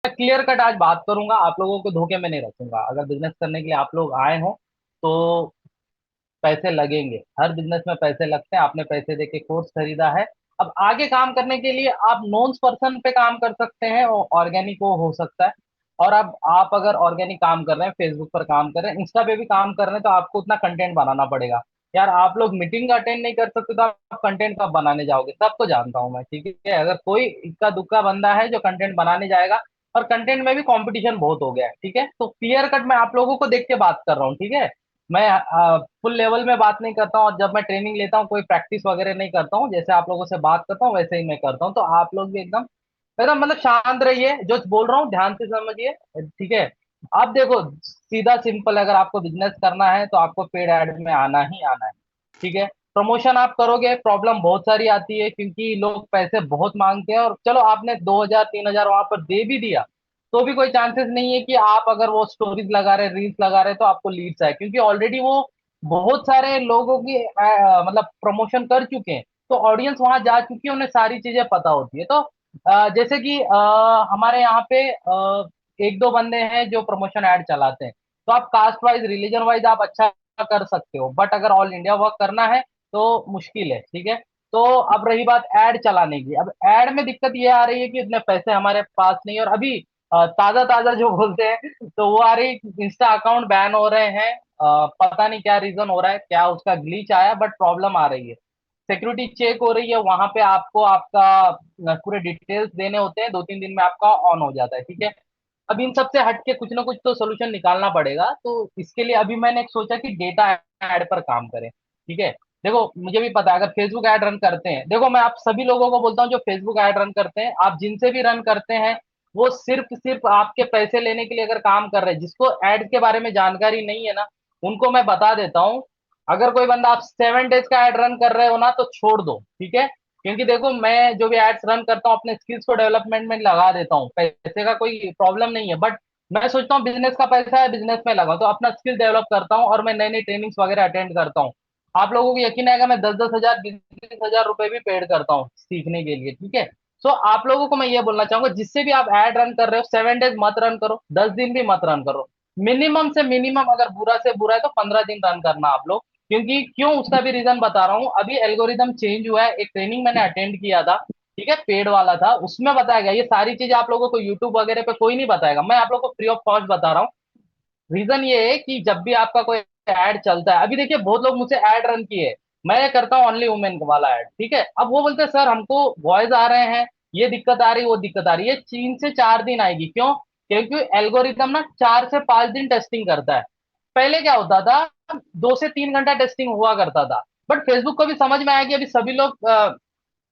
Clear cut आज बात करूंगा, आप लोगों को धोखे में नहीं रखूंगा। अगर बिजनेस करने के लिए आप लोग आए हो तो पैसे लगेंगे, हर बिजनेस में पैसे लगते हैं। आपने पैसे दे के कोर्स खरीदा है, अब आगे काम करने के लिए आप नॉन पर्सन पे काम कर सकते हैं और ऑर्गेनिक वो हो सकता है। और अब आप अगर ऑर्गेनिक काम कर रहे हैं, फेसबुक पर काम कर रहे हैं, इंस्टा पे भी काम कर रहे हैं, तो आपको उतना कंटेंट बनाना पड़ेगा। यार आप लोग मीटिंग अटेंड नहीं कर सकते तो आप कंटेंट कब बनाने जाओगे? सबको जानता हूँ मैं, ठीक है। अगर कोई इक्का दुक्का बंदा है जो कंटेंट बनाने जाएगा, और कंटेंट में भी कंपटीशन बहुत हो गया है, ठीक है। तो क्लियर कट मैं आप लोगों को देख के बात कर रहा हूँ, ठीक है। मैं फुल लेवल में बात नहीं करता हूँ, और जब मैं ट्रेनिंग लेता हूँ कोई प्रैक्टिस वगैरह नहीं करता हूँ, जैसे आप लोगों से बात करता हूँ वैसे ही मैं करता हूँ। तो आप लोग भी एकदम एकदम मतलब शांत रहिए, जो बोल रहा हूँ ध्यान से समझिए, ठीक है। अब देखो, सीधा सिंपल, अगर आपको बिजनेस करना है तो आपको पेड ऐड में आना ही आना है, ठीक है। प्रमोशन आप करोगे, प्रॉब्लम बहुत सारी आती है, क्योंकि लोग पैसे बहुत मांगते हैं। और चलो आपने 2,000 3,000 वहां पर दे भी दिया, तो भी कोई चांसेस नहीं है कि आप अगर वो स्टोरीज लगा रहे, रील्स लगा रहे, तो आपको लीड्स आए, क्योंकि ऑलरेडी वो बहुत सारे लोगों की मतलब प्रमोशन कर चुके हैं। तो ऑडियंस वहां जा चुकी है, उन्हें सारी चीजें पता होती है। तो जैसे कि हमारे यहाँ पे एक दो बंदे हैं जो प्रमोशन ऐड चलाते हैं। तो आप कास्ट वाइज, रिलीजन वाइज आप अच्छा कर सकते हो, बट अगर ऑल इंडिया वर्क करना है तो मुश्किल है, ठीक है। तो अब रही बात ऐड चलाने की, अब ऐड में दिक्कत ये आ रही है कि इतने पैसे हमारे पास नहीं है। और अभी ताजा ताजा जो बोलते हैं, तो वो आ रही, इंस्टा अकाउंट बैन हो रहे हैं। पता नहीं क्या रीजन हो रहा है, क्या उसका ग्लिच आया, बट प्रॉब्लम आ रही है। सिक्योरिटी चेक हो रही है, वहां पे आपको आपका पूरे डिटेल्स देने होते हैं, 2 3 दिन में आपका ऑन हो जाता है, ठीक है। अब इन सब से हट के कुछ ना कुछ तो सोल्यूशन निकालना पड़ेगा। तो इसके लिए अभी मैंने एक सोचा कि डेटा ऐड पर काम करें, ठीक है। देखो मुझे भी पता है, अगर फेसबुक ऐड रन करते हैं, देखो मैं आप सभी लोगों को बोलता हूँ जो फेसबुक ऐड रन करते हैं, आप जिनसे भी रन करते हैं, वो सिर्फ सिर्फ आपके पैसे लेने के लिए अगर काम कर रहे हैं। जिसको ऐड के बारे में जानकारी नहीं है ना, उनको मैं बता देता हूँ, अगर कोई बंदा आप 7 डेज का ऐड रन कर रहे हो ना, तो छोड़ दो, ठीक है। क्योंकि देखो मैं जो भी एड्स रन करता हूँ अपने स्किल्स को डेवलपमेंट में लगा देता हूँ, पैसे का कोई प्रॉब्लम नहीं है, बट मैं सोचता हूँ बिजनेस का पैसा है, बिजनेस में लगाऊं, तो अपना स्किल डेवलप करता हूँ और मैं नई नई ट्रेनिंग्स वगैरह अटेंड करता हूँ। आप लोगों को यकीन आएगा, मैं 10 10 हजार 20 20 हजार रुपए भी पेड करता हूँ सीखने के लिए, ठीक है। सो आप लोगों को मैं ये बोलना चाहूंगा, जिससे भी आप ऐड रन कर रहे हो, 7 डेज मत रन करो, 10 दिन भी मत रन करो। मिनिमम से मिनिमम, अगर बुरा से बुरा है तो 15 दिन रन करना आप लोग। क्योंकि क्यों, उसका भी रीजन बता रहा हूँ। अभी एल्गोरिदम चेंज हुआ है, एक ट्रेनिंग मैंने अटेंड किया था, ठीक है, पेड वाला था, उसमें बताया गया ये सारी चीजें आप लोगों को यूट्यूब वगैरह पे कोई नहीं बताएगा, मैं आप लोगों को फ्री ऑफ कॉस्ट बता रहा हूँ। रीजन ये है कि जब भी आपका कोई ऐड चलता है, अभी देखिए बहुत लोग मुझसे ऐड रन किए, मैं करता हूँ ओनली वुमेन वाला ऐड, ठीक है। अब वो बोलते हैं सर हमको वॉइस आ रहे हैं, ये दिक्कत आ रही, वो दिक्कत आ रही है। 3 से 4 दिन आएगी, क्यों? क्योंकि एल्गोरिदम ना 4 से 5 दिन टेस्टिंग करता है। पहले क्या होता था, 2 से 3 घंटा टेस्टिंग हुआ करता था। बट फेसबुक को भी समझ में आया कि अभी सभी लोग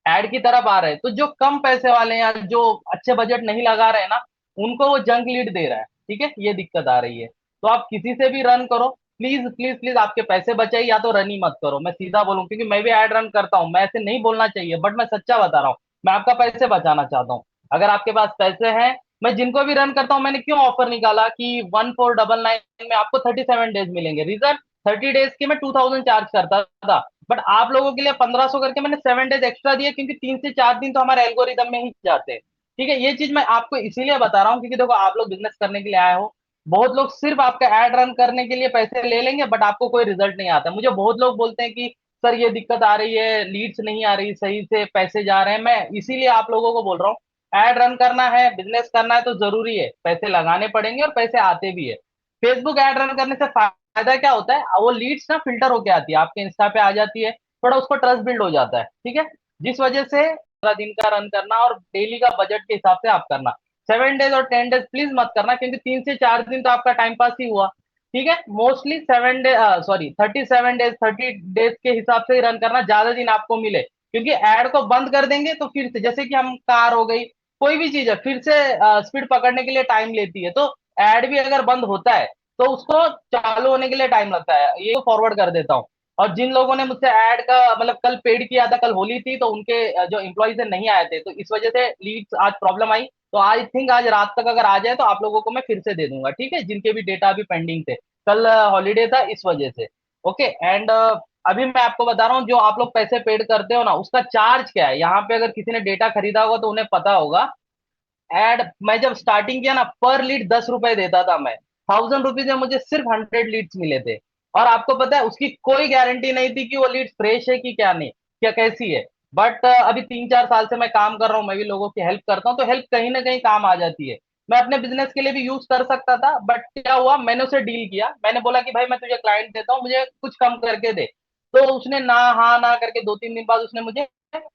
ऐड की तरफ आ रहे हैं, तो जो कम पैसे वाले हैं या जो अच्छे बजट नहीं लगा रहे हैं ना, उनको वो जंक लीड दे रहा है, ठीक है। ये दिक्कत आ रही है। तो आप किसी से भी रन करो, प्लीज प्लीज प्लीज, आपके पैसे बचाइए, या तो रन ही मत करो। मैं सीधा बोलूं, क्योंकि मैं भी ऐड रन करता हूं, मैं ऐसे नहीं बोलना चाहिए, बट मैं सच्चा बता रहा हूँ। मैं आपका पैसे बचाना चाहता हूँ। अगर आपके पास पैसे हैं, मैं जिनको भी रन करता हूँ, मैंने क्यों ऑफर निकाला कि 1499 में आपको 37 डेज मिलेंगे। रीजन, 30 डेज के मैं 2000 चार्ज करता था, बट आप लोगों के लिए 1500 करके मैंने 7 डेज एक्स्ट्रा दिए, क्योंकि 3 से 4 दिन तो हमारे एल्गोरिदम में ही जाते हैं, ठीक है। ये चीज मैं आपको इसीलिए बता रहा हूँ, क्योंकि देखो आप लोग बिजनेस करने के लिए आए हो। बहुत लोग सिर्फ आपका एड रन करने के लिए पैसे ले लेंगे, बट आपको कोई रिजल्ट नहीं आता। मुझे बहुत लोग बोलते हैं कि सर ये दिक्कत आ रही है, लीड्स नहीं आ रही सही से, पैसे जा रहे हैं। मैं इसीलिए आप लोगों को बोल रहा हूँ, एड रन करना है, बिजनेस करना है, तो जरूरी है पैसे लगाने पड़ेंगे, और पैसे आते भी है। फेसबुक ऐड रन करने से फायदा क्या होता है, वो लीड्स ना फिल्टर होके आती है, आपके इंस्टा पे आ जाती है, थोड़ा उसको ट्रस्ट बिल्ड हो जाता है, ठीक है। जिस वजह से 15 दिन का रन करना, और डेली का बजट के हिसाब से आप करना। 7 डेज और 10 डेज प्लीज मत करना, क्योंकि 3 से 4 दिन तो आपका टाइम पास ही हुआ, ठीक है। Mostly 7 day, sorry 37 days, 30 days के हिसाब से ही रन करना, ज्यादा दिन आपको मिले। क्योंकि एड को बंद कर देंगे तो फिर से, जैसे कि हम कार हो गई, कोई भी चीज है, फिर से स्पीड पकड़ने के लिए टाइम लेती है। तो एड भी अगर बंद होता है, तो उसको चालू होने के लिए टाइम लगता है। ये फॉरवर्ड कर देता हूँ। और जिन लोगों ने मुझसे ऐड का मतलब कल पेड किया था, कल होली थी, तो उनके जो एम्प्लॉइज है नहीं आए थे, तो इस वजह से लीड्स आज प्रॉब्लम आई। तो आई थिंक आज रात तक अगर आ जाए तो आप लोगों को मैं फिर से दे दूंगा, ठीक है, जिनके भी डेटा अभी पेंडिंग थे। कल हॉलीडे था इस वजह से। ओके, एंड अभी मैं आपको बता रहा हूँ, जो आप लोग पैसे पेड करते हो ना, उसका चार्ज क्या है। यहाँ पे अगर किसी ने डेटा खरीदा होगा तो उन्हें पता होगा, एड मैं जब स्टार्टिंग किया ना, पर लीड 10 रुपए देता था मैं। 1000 रुपीज में मुझे सिर्फ 100 लीड्स मिले थे। और आपको पता है उसकी कोई गारंटी नहीं थी कि वो लीड फ्रेश है कि क्या नहीं, क्या कैसी है। बट अभी 3-4 साल से मैं काम कर रहा हूँ, मैं भी लोगों की हेल्प करता हूँ, तो हेल्प कहीं ना कहीं काम आ जाती है। मैं अपने बिजनेस के लिए भी यूज कर सकता था, बट क्या हुआ, मैंने उसे डील किया, मैंने बोला कि भाई मैं तुझे क्लाइंट देता हूँ, मुझे कुछ कम करके दे। तो उसने ना हाँ ना करके 2-3 दिन बाद उसने मुझे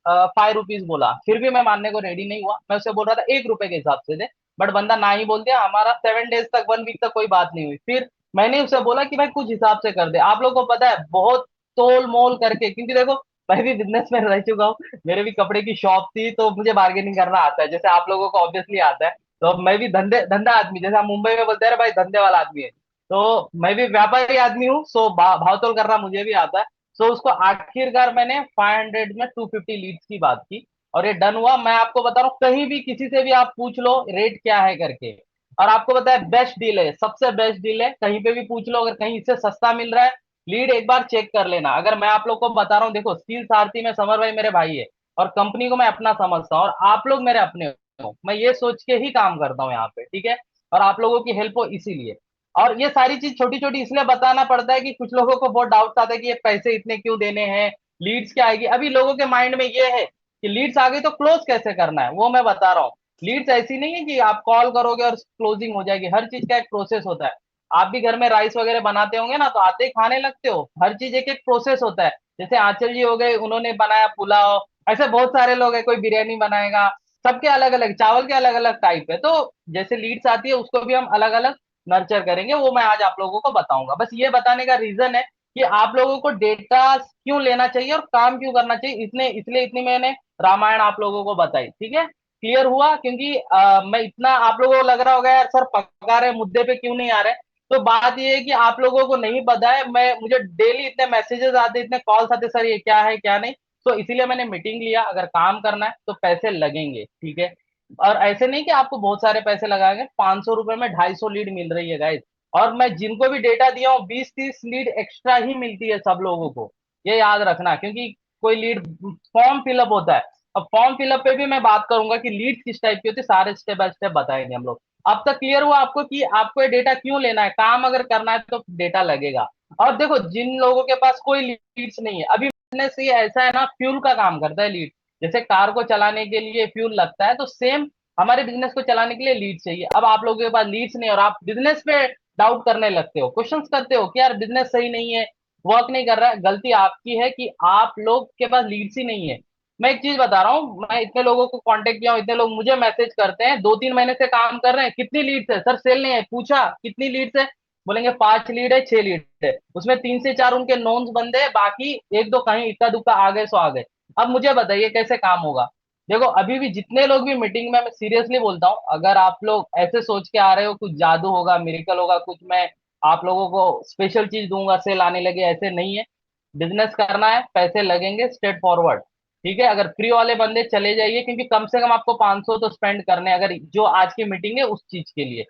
5 रुपीज बोला। फिर भी मैं मानने को रेडी नहीं हुआ, मैं उसे बोल रहा था 1 रुपए के हिसाब से दे। बट बंदा ना ही बोल दिया। हमारा 7 डेज तक, 1 वीक तक कोई बात नहीं हुई। फिर मैंने उसे बोला कि भाई कुछ हिसाब से कर दे। आप लोगों को पता है बहुत तोल मोल करके, क्योंकि देखो मैं भी बिजनेस में रह चुका हूँ, मेरे भी कपड़े की शॉप थी, तो मुझे बार्गेनिंग करना आता है, जैसे आप लोगों को ऑब्वियसली आता है। तो मैं भी धंधा आदमी, जैसे हम मुंबई में बोलते हैं भाई धंधे वाला आदमी है, तो मैं भी व्यापारी आदमी हूँ। सो भावतोल करना मुझे भी आता है। सो उसको आखिरकार मैंने 500 में 250 लीड्स की बात की, और ये डन हुआ। मैं आपको बता रहा हूँ, कहीं भी किसी से भी आप पूछ लो रेट क्या है करके, और आपको पता है बेस्ट डील है, सबसे बेस्ट डील है, कहीं पे भी पूछ लो, अगर कहीं इससे सस्ता मिल रहा है। लीड एक बार चेक कर लेना। अगर मैं आप लोग को बता रहा हूँ, देखो स्टील सारथी में समर भाई मेरे भाई है, और कंपनी को मैं अपना समझता हूँ, और आप लोग मेरे अपने हो, मैं ये सोच के ही काम करता हूँ यहाँ पे, ठीक है। और आप लोगों की हेल्प हो इसीलिए। और ये सारी चीज छोटी छोटी इसलिए बताना पड़ता है कि कुछ लोगों को बहुत डाउट आता है कि ये पैसे इतने क्यों देने हैं, लीड्स क्या आएगी। अभी लोगों के माइंड में ये है कि लीड्स आ गई तो क्लोज कैसे करना है, वो मैं बता रहा हूँ। लीड्स ऐसी नहीं है कि आप कॉल करोगे और क्लोजिंग हो जाएगी, हर चीज का एक प्रोसेस होता है। आप भी घर में राइस वगैरह बनाते होंगे ना, तो आते ही खाने लगते हो, हर चीज एक एक प्रोसेस होता है। जैसे आंचल जी हो गए, उन्होंने बनाया पुलाव, ऐसे बहुत सारे लोग हैं, कोई बिरयानी बनाएगा, सबके अलग अलग चावल के अलग अलग टाइप है। तो जैसे लीड्स आती है उसको भी हम अलग अलग नर्चर करेंगे, वो मैं आज आप लोगों को बताऊंगा। बस ये बताने का रीजन है कि आप लोगों को डेटा क्यों लेना चाहिए और काम क्यों करना चाहिए, इतने इसलिए इतनी मैंने रामायण आप लोगों को बताई, ठीक है। क्लियर हुआ? क्योंकि मैं इतना, आप लोगों को लग रहा होगा यार सर पका रहे मुद्दे पे क्यों नहीं आ रहे। तो बात ये है कि आप लोगों को नहीं पता है, मैं मुझे डेली इतने मैसेजेस आते, इतने कॉल्स आते, सर ये क्या है क्या नहीं। तो इसीलिए मैंने मीटिंग लिया, अगर काम करना है तो पैसे लगेंगे, ठीक है। और ऐसे नहीं कि आपको बहुत सारे पैसे लगाएंगे, 500 रुपए में 250 लीड मिल रही है गाइस। और मैं जिनको भी डेटा दिया हूँ 20-30 लीड एक्स्ट्रा ही मिलती है सब लोगों को, ये याद रखना। क्योंकि कोई लीड फॉर्म फिलअप होता है, अब फॉर्म फिलअप पे भी मैं बात करूंगा कि लीड किस टाइप की होती है, सारे स्टेप बाय स्टेप बताएंगे हम लोग। अब तक क्लियर हुआ आपको कि आपको ये डेटा क्यों लेना है, काम अगर करना है तो डेटा लगेगा। और देखो जिन लोगों के पास कोई लीड्स नहीं है, अभी बिजनेस ये ऐसा है ना, फ्यूल का काम करता है लीड। जैसे कार को चलाने के लिए फ्यूल लगता है, तो सेम हमारे बिजनेस को चलाने के लिए लीड चाहिए। अब आप लोगों के पास लीड्स नहीं और आप बिजनेस पे डाउट करने लगते हो, क्वेश्चंस करते हो कि यार बिजनेस सही नहीं है, वर्क नहीं कर रहा है। गलती आपकी है कि आप लोग के पास लीड्स ही नहीं है। मैं एक चीज बता रहा हूँ, मैं इतने लोगों को कांटेक्ट किया हूँ, इतने लोग मुझे मैसेज करते हैं, 2-3 महीने से काम कर रहे हैं, कितनी लीड्स है सर, सेल नहीं है, पूछा कितनी लीड्स है, बोलेंगे 5 लीड है, 6 लीड है, उसमें 3 से 4 उनके नोन्स बंदे हैं, बाकी एक दो कहीं इक्का दुक्का आ गए सो आ गए। अब मुझे बताइए कैसे काम होगा। देखो अभी भी जितने लोग भी मीटिंग में, मैं सीरियसली बोलता हूँ, अगर आप लोग ऐसे सोच के आ रहे हो कुछ जादू होगा, मिरेकल होगा, कुछ मैं आप लोगों को स्पेशल चीज दूंगा सेल आने लगे, ऐसे नहीं है। बिजनेस करना है, पैसे लगेंगे, स्ट्रेट फॉरवर्ड, ठीक है। अगर फ्री वाले बंदे चले जाइए, क्योंकि कम से कम आपको 500 तो स्पेंड करने हैं, अगर जो आज की मीटिंग है उस चीज के लिए,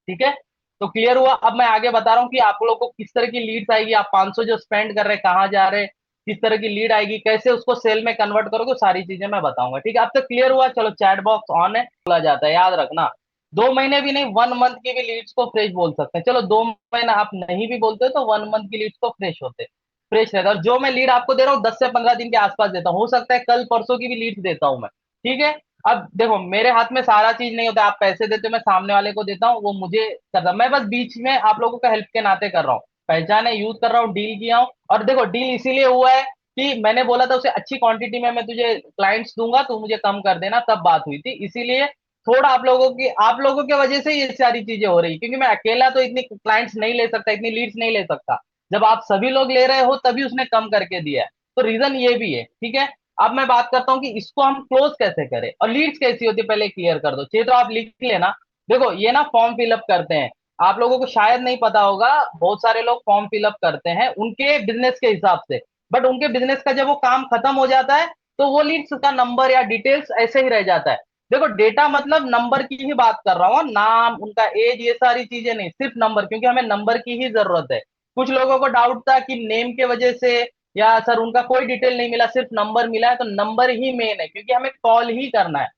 ठीक है। तो क्लियर हुआ? अब मैं आगे बता रहा हूँ कि आप लोग को किस तरह की लीड्स आएगी, आप 500 जो स्पेंड कर रहे हैं कहाँ जा रहे हैं, किस तरह की लीड आएगी, कैसे उसको सेल में कन्वर्ट करोगे, सारी चीजें मैं बताऊंगा, ठीक है। अब तक क्लियर हुआ? चलो चैट बॉक्स ऑन है, बोला जाता है, याद रखना। 2 महीने भी नहीं, 1 मंथ की भी लीड्स को फ्रेश बोल सकते हैं। चलो 2 महीना आप नहीं भी बोलते तो 1 मंथ की लीड्स को फ्रेश होते, फ्रेश रहता है। और जो मैं लीड आपको दे रहा हूँ 10 से 15 दिन के आसपास देता हूँ, हो सकता है कल परसों की भी लीड्स देता हूँ मैं, ठीक है। अब देखो मेरे हाथ में सारा चीज नहीं होता, आप पैसे देते हो, मैं सामने वाले को देता हूँ, वो मुझे करता, मैं बस बीच में आप लोगों का हेल्प के नाते कर रहा हूँ, पहचान है, यूज कर रहा हूँ, डील किया हूँ। और देखो डील इसीलिए हुआ है कि मैंने बोला था उसे अच्छी क्वांटिटी में मैं तुझे क्लाइंट्स दूंगा, तो मुझे कम कर देना, तब बात हुई थी। इसीलिए थोड़ा आप लोगों की वजह से ये सारी चीजें हो रही, क्योंकि मैं अकेला तो इतनी क्लाइंट्स नहीं ले सकता, इतनी लीड्स नहीं ले सकता। जब आप सभी लोग ले रहे हो तभी उसने कम करके दिया है, तो रीजन ये भी है, ठीक है। अब मैं बात करता हूँ कि इसको हम क्लोज कैसे करें और लीड्स कैसी होती है, पहले क्लियर कर दो, चाहिए तो आप लिख लेना। देखो ये ना फॉर्म फिलअप करते हैं, आप लोगों को शायद नहीं पता होगा, बहुत सारे लोग फॉर्म फिलअप करते हैं उनके बिजनेस के हिसाब से, बट उनके बिजनेस का जब वो काम खत्म हो जाता है तो वो लीड्स का नंबर या डिटेल्स ऐसे ही रह जाता है। देखो डेटा मतलब नंबर की ही बात कर रहा हूँ, नाम, उनका एज, ये सारी चीजें नहीं, सिर्फ नंबर, क्योंकि हमें नंबर की ही जरूरत है। कुछ लोगों को डाउट था कि नेम के वजह से, या सर उनका कोई डिटेल नहीं मिला, सिर्फ नंबर मिला है, तो नंबर ही मेन है, क्योंकि हमें कॉल ही करना है।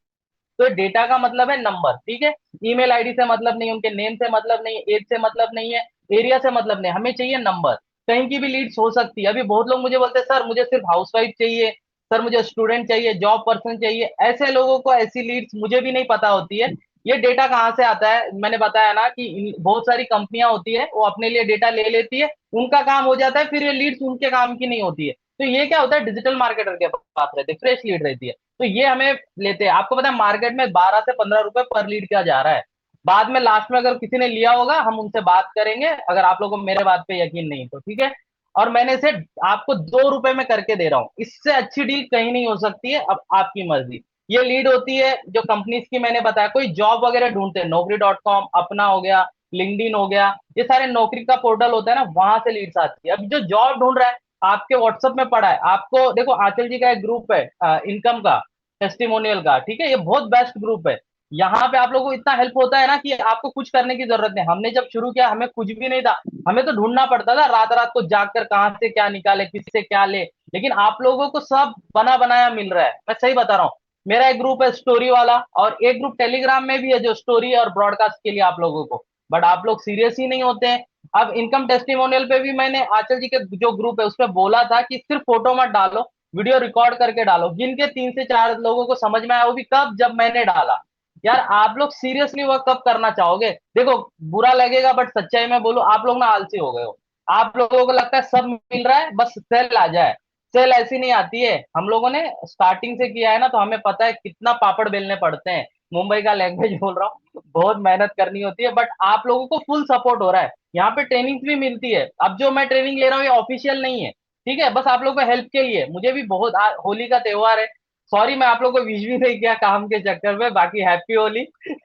तो डेटा का मतलब है नंबर, ठीक है। ईमेल आईडी से मतलब नहीं, उनके नेम से मतलब नहीं, एज से मतलब नहीं है, एरिया से मतलब नहीं, हमें चाहिए नंबर। कहीं की भी लीड्स हो सकती है। अभी बहुत लोग मुझे बोलते हैं सर मुझे सिर्फ हाउसवाइफ चाहिए, सर मुझे स्टूडेंट चाहिए, जॉब पर्सन चाहिए। ऐसे लोगों को ऐसी लीड्स मुझे भी नहीं पता होती है। ये डेटा कहाँ से आता है, मैंने बताया ना कि बहुत सारी कंपनियां होती है, वो अपने लिए डेटा ले लेती है, उनका काम हो जाता है, फिर ये लीड्स उनके काम की नहीं होती है। तो ये क्या होता है, डिजिटल मार्केटर के पास रहते हैं, फ्रेश लीड रहती है, तो ये हमें लेते हैं। आपको पता है मार्केट में 12 से 15 रुपए पर लीड किया जा रहा है। बाद में लास्ट में अगर किसी ने लिया होगा हम उनसे बात करेंगे, अगर आप लोगों को मेरे बात पे यकीन नहीं तो, ठीक है। और मैंने इसे आपको 2 रुपए में करके दे रहा हूँ, इससे अच्छी डील कहीं नहीं हो सकती है। अब आपकी मर्जी। ये लीड होती है जो कंपनीज की मैंने बताया, कोई जॉब वगैरह ढूंढते हैं, Naukri.com अपना हो गया, लिंक्डइन हो गया, ये सारे नौकरी का पोर्टल होता है ना, वहां से लीड्स आती है। अब जो जॉब ढूंढ रहा है, आपके व्हाट्सएप में पड़ा है, आपको देखो आंचल जी का एक ग्रुप है इनकम का, टेस्टिमोनियल का, ठीक है, ये बहुत बेस्ट ग्रुप है। यहाँ पे आप लोगों को इतना हेल्प होता है ना कि आपको कुछ करने की जरूरत नहीं। हमने जब शुरू किया हमें कुछ भी नहीं था, हमें तो ढूंढना पड़ता था रात रात को जाग कर, कहाँ से क्या निकाले, किससे क्या ले। लेकिन आप लोगों को सब बना बनाया मिल रहा है, मैं सही बता रहा हूँ। मेरा एक ग्रुप है स्टोरी वाला, और एक ग्रुप टेलीग्राम में भी है जो स्टोरी और ब्रॉडकास्ट के लिए आप लोगों को, बट आप लोग सीरियस ही नहीं होते हैं। अब इनकम टेस्टिमोनियल पे भी मैंने आंचल जी के जो ग्रुप है उसमें बोला था कि सिर्फ फोटो मत डालो, वीडियो रिकॉर्ड करके डालो। जिनके 3 से 4 लोगों को समझ में आया, वो भी कब, जब मैंने डाला। यार आप लोग सीरियसली वर्क कब करना चाहोगे? देखो, बुरा लगेगा बट सच्चाई में बोलूं, आप लोग ना आलसी हो गए हो। आप लोगों को लगता है सब मिल रहा है, बस सेल आ जाए। सेल ऐसी नहीं आती है। हम लोगों ने स्टार्टिंग से किया है ना, तो हमें पता है कितना पापड़ बेलने पड़ते हैं। मुंबई का लैंग्वेज बोल रहा हूँ, बहुत मेहनत करनी होती है, बट आप लोगों को फुल सपोर्ट हो रहा है। यहाँ पे ट्रेनिंग भी मिलती है। अब जो मैं ट्रेनिंग ले रहा हूँ ये ऑफिशियल नहीं है, ठीक है, बस आप लोगों को हेल्प के लिए। मुझे भी बहुत होली का त्योहार है, सॉरी मैं आप लोग को विश भी नहीं किया काम के चक्कर में, बाकी हैप्पी होली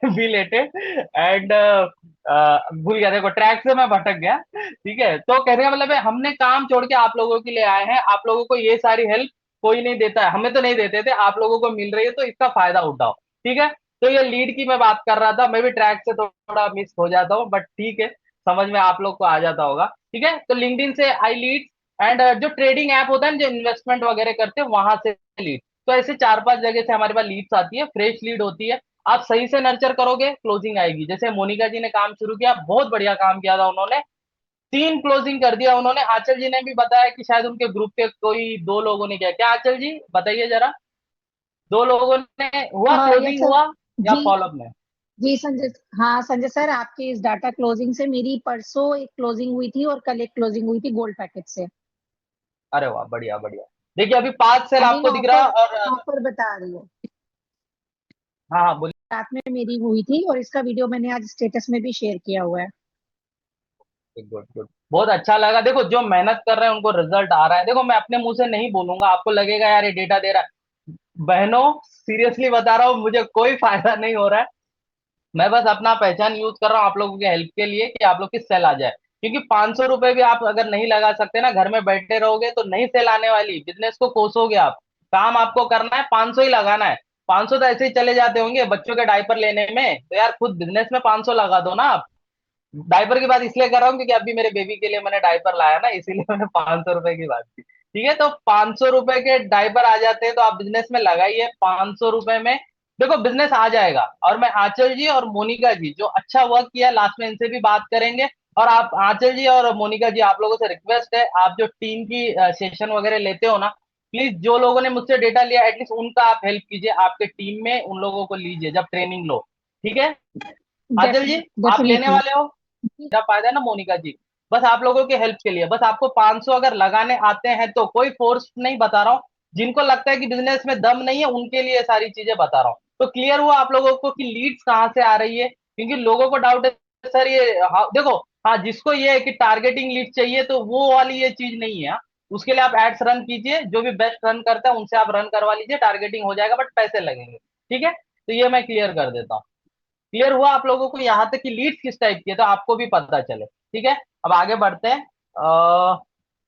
बिलेटेड। एंड भूल गया, देखो ट्रैक से मैं भटक गया, ठीक है। तो कहने का मतलब है हमने काम छोड़ के आप लोगों के लिए आए हैं। आप लोगों को ये सारी हेल्प कोई नहीं देता है, हमें तो नहीं देते थे, आप लोगों को मिल रही है, तो इसका फायदा उठाओ, ठीक है। तो ये लीड की मैं बात कर रहा था, मैं भी ट्रैक से थोड़ा मिस हो जाता हूँ, बट ठीक है, समझ में आप लोग को आ जाता होगा, ठीक है। तो लिंक्डइन से आई लीड, एंड जो ट्रेडिंग ऐप होता है ना, जो इन्वेस्टमेंट वगैरह करते हैं, वहां से लीड। तो ऐसे 4-5 जगह से हमारे पास लीड्स आती है, फ्रेश लीड होती है। आप सही से नर्चर करोगे, क्लोजिंग आएगी। जैसे मोनिका जी ने काम शुरू किया, बहुत बढ़िया काम किया था उन्होंने, 3 क्लोजिंग कर दिया उन्होंने। आंचल जी ने भी बताया कि शायद उनके ग्रुप के कोई 2 लोगों ने किया, क्या आंचल जी बताइए जरा, 2 लोगों ने हुआ, यस क्लोजिंग सर। हुआ या जी। फॉलोअप में? जी संजय। हाँ संजय सर, आपकी इस डाटा क्लोजिंग से मेरी परसों एक क्लोजिंग हुई थी और कल एक क्लोजिंग हुई थी गोल्ड पैकेज से। अरे वाह, बढ़िया बढ़िया। देखिए अभी 5 सेल आई मीन आपको दिख रहा है, ऑफर, और ऑफर बता रही हूँ। हाँ हाँ बोलिए। रात में मेरी हुई थी और इसका वीडियो मैंने आज स्टेटस में भी शेयर किया हुआ है। गुड गुड, बहुत अच्छा लगा। देखो जो मेहनत कर रहे हैं उनको रिजल्ट आ रहा है। देखो मैं अपने मुंह से नहीं बोलूंगा, आपको लगेगा यार ये डेटा दे रहा है, बहनों सीरियसली बता रहा हूँ, मुझे कोई फायदा नहीं हो रहा है। मैं बस अपना पहचान यूज कर रहा हूँ आप लोगों के हेल्प के लिए, कि आप लोग की सेल आ जाए। क्योंकि 500 रुपए भी आप अगर नहीं लगा सकते ना, घर में बैठे रहोगे तो नहीं सेल आने वाली, बिजनेस को कोसोगे आप। काम आपको करना है, 500 ही लगाना है। 500 तो ऐसे ही चले जाते होंगे बच्चों के डायपर लेने में, तो यार खुद बिजनेस में 500 लगा दो ना आप। डायपर की बात इसलिए कर रहा हूँ क्योंकि अभी मेरे बेबी के लिए मैंने डायपर लाया ना, इसीलिए मैंने 500 रुपए की बात की, ठीक है। तो 500 रुपए के डायपर आ जाते हैं, तो आप बिजनेस में लगाइए 500 रुपए में। देखो बिजनेस आ जाएगा। और मैं आंचल जी और मोनिका जी जो अच्छा वर्क किया लास्ट में, इनसे भी बात करेंगे। और आप आंचल जी और मोनिका जी, आप लोगों से रिक्वेस्ट है, आप जो टीम की सेशन वगैरह लेते हो ना, प्लीज जो लोगों ने मुझसे डेटा लिया एटलीस्ट उनका आप हेल्प कीजिए, आपके टीम में उन लोगों को लीजिए जब ट्रेनिंग लो, ठीक है। आंचल जी आप लेने डेफिनेटली। वाले हो, मेरा फायदा है ना मोनिका जी। बस आप लोगों के हेल्प के लिए, बस आपको 500 अगर लगाने आते हैं तो, कोई फोर्स नहीं बता रहा हूँ। जिनको लगता है कि बिजनेस में दम नहीं है उनके लिए ये सारी चीजें बता रहा हूँ। तो क्लियर हुआ आप लोगों को कि लीड्स कहाँ से आ रही है? क्योंकि लोगों को डाउट है सर ये, हाँ, देखो, हाँ जिसको ये है कि टारगेटिंग लीड चाहिए तो वो वाली ये चीज नहीं है, हाँ। उसके लिए आप एड्स रन कीजिए, जो भी बेस्ट रन करता है उनसे आप रन करवा लीजिए, टारगेटिंग हो जाएगा, बट पैसे लगेंगे, ठीक है। तो ये मैं क्लियर कर देता हूँ। क्लियर हुआ आप लोगों को यहाँ तक कि लीड्स किस टाइप की है, तो आपको भी पता चले, ठीक है। अब आगे बढ़ते हैं।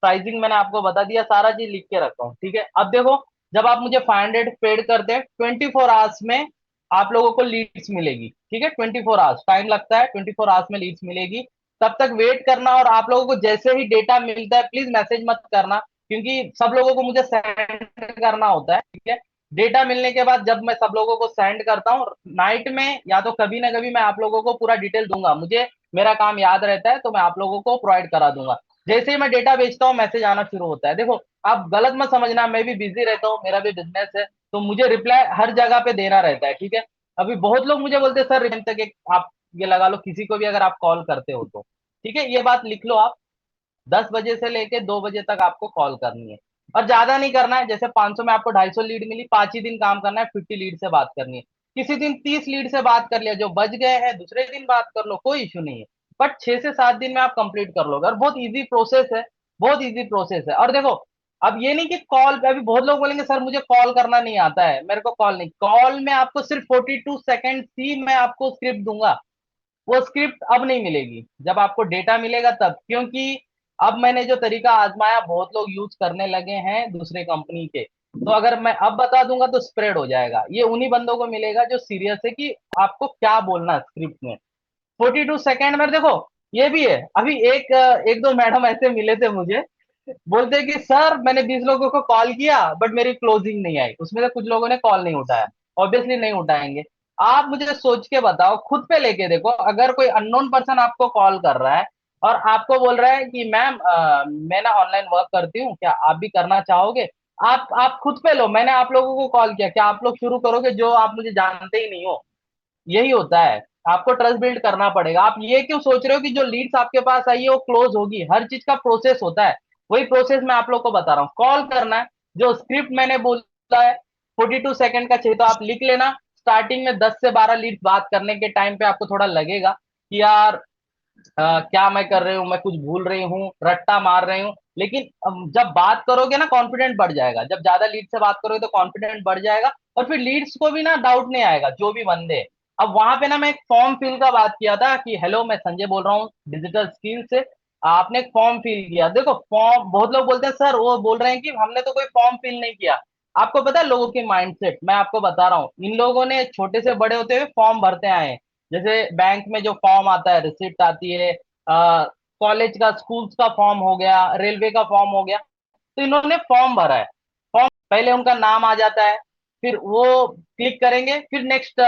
प्राइसिंग मैंने आपको बता दिया, सारा चीज लिख के रखा हूँ, ठीक है। अब देखो, जब आप मुझे 500 पेड करते हैं, 24 आवर्स में आप लोगों को लीड्स मिलेगी, ठीक है। 24 आवर्स टाइम लगता है, 24 आवर्स में लीड्स मिलेगी। तब तक वेट करना, और आप लोगों को जैसे ही डेटा मिलता है प्लीज मैसेज मत करना, क्योंकि सब लोगों को मुझे सेंड करना होता है, ठीक है। डेटा मिलने के बाद जब मैं सब लोगों को सेंड करता हूँ नाइट में, या तो कभी ना कभी मैं आप लोगों को पूरा डिटेल दूंगा, मुझे मेरा काम याद रहता है तो मैं आप लोगों को प्रोवाइड करा दूंगा। जैसे ही मैं डेटा बेचता हूँ मैसेज आना शुरू होता है। देखो, आप गलत मत समझना, मैं भी बिजी रहता हूँ, मेरा भी बिजनेस है, तो मुझे रिप्लाई हर जगह पे देना रहता है, ठीक है। अभी बहुत लोग मुझे बोलते हैं सर तक एक आप ये लगा लो, किसी को भी अगर आप कॉल करते हो तो, ठीक है, ये बात लिख लो आप, 10 बजे से लेके 2 बजे तक आपको कॉल करनी है। और ज्यादा नहीं करना है, जैसे 500 में आपको 250 लीड मिली, 5 ही दिन काम करना है, 50 लीड से बात करनी है। किसी दिन 30 लीड से बात कर लिया, जो बच गए हैं दूसरे दिन बात कर लो, कोई इश्यू नहीं है। बट 6 से 7 दिन में आप कंप्लीट कर लोगे, और बहुत इजी प्रोसेस है, बहुत इजी प्रोसेस है। और देखो, अब ये नहीं कि कॉल पे, अभी बहुत लोग बोलेंगे सर मुझे कॉल करना नहीं आता है, मेरे को कॉल नहीं, कॉल में आपको सिर्फ 42 सेकेंड ही मैं आपको स्क्रिप्ट दूंगा। वो स्क्रिप्ट अब नहीं मिलेगी, जब आपको डेटा मिलेगा तब, क्योंकि अब मैंने जो तरीका आजमाया बहुत लोग यूज करने लगे हैं दूसरे कंपनी के, तो अगर मैं अब बता दूंगा तो स्प्रेड हो जाएगा। ये उन्हीं बंदों को मिलेगा जो सीरियस है कि आपको क्या बोलना है स्क्रिप्ट में। 42 सेकेंड में देखो, ये भी है। अभी एक दो मैडम ऐसे मिले थे मुझे, बोलते हैं कि सर मैंने 20 लोगों को कॉल किया बट मेरी क्लोजिंग नहीं आई, उसमें से कुछ लोगों ने कॉल नहीं उठाया। ऑब्वियसली नहीं उठाएंगे। आप मुझे सोच के बताओ, खुद पे लेके देखो, अगर कोई अननोन पर्सन आपको कॉल कर रहा है और आपको बोल रहा है कि मैम मैं ना ऑनलाइन वर्क करती हूँ, क्या आप भी करना चाहोगे? आप खुद पे लो, मैंने आप लोगों को कॉल किया, क्या आप लोग शुरू करोगे जो आप मुझे जानते ही नहीं हो? यही होता है। आपको ट्रस्ट बिल्ड करना पड़ेगा। आप ये क्यों सोच रहे हो कि जो लीड्स आपके पास आई है वो क्लोज होगी? हर चीज का प्रोसेस होता है, वही प्रोसेस मैं आप लोग को बता रहा हूँ। कॉल करना है, जो स्क्रिप्ट मैंने बोला है 42 सेकेंड का चाहिए तो आप लिख लेना। स्टार्टिंग में 10 से 12 लीड्स बात करने के टाइम पे आपको थोड़ा लगेगा कि यार क्या मैं कर रही हूँ, मैं कुछ भूल रही हूँ, रट्टा मार रही हूँ, लेकिन जब बात करोगे ना कॉन्फिडेंट बढ़ जाएगा। जब ज्यादा लीड से बात करोगे तो कॉन्फिडेंट बढ़ जाएगा, और फिर लीड्स को भी ना डाउट नहीं आएगा, जो भी बंदे। अब वहां पे ना मैं एक फॉर्म फिल का बात किया था कि हेलो मैं संजय बोल रहा हूँ डिजिटल स्किल से, आपने एक फॉर्म फिल किया। देखो फॉर्म, बहुत लोग बोलते हैं सर, वो बोल रहे हैं कि हमने तो कोई फॉर्म फिल नहीं किया। आपको पता है लोगों की माइंडसेट, मैं आपको बता रहा हूँ, इन लोगों ने छोटे से बड़े होते हुए फॉर्म भरते आए हैं। जैसे बैंक में जो फॉर्म आता है, रिसिप्ट आती है, कॉलेज का, स्कूल्स का फॉर्म हो गया, रेलवे का फॉर्म हो गया, तो इन्होंने फॉर्म भरा है। फॉर्म पहले उनका नाम आ जाता है, फिर वो क्लिक करेंगे, फिर नेक्स्ट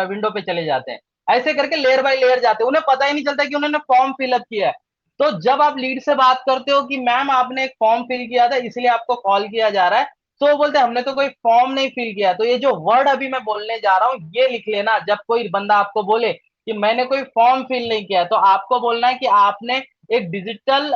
विंडो पे चले जाते हैं। ऐसे करके लेयर बाय लेयर जाते हैं, उन्हें पता ही नहीं चलता कि उन्होंने फॉर्म फिलअप किया है। तो जब आप लीड से बात करते हो कि मैम आपने एक फॉर्म फिल किया था इसलिए आपको कॉल किया जा रहा है, तो वो बोलते हैं हमने तो कोई फॉर्म नहीं फिल किया। तो ये जो वर्ड अभी मैं बोलने जा रहा हूँ ये लिख लेना, जब कोई बंदा आपको बोले कि मैंने कोई फॉर्म फिल नहीं किया, तो आपको बोलना है कि आपने एक डिजिटल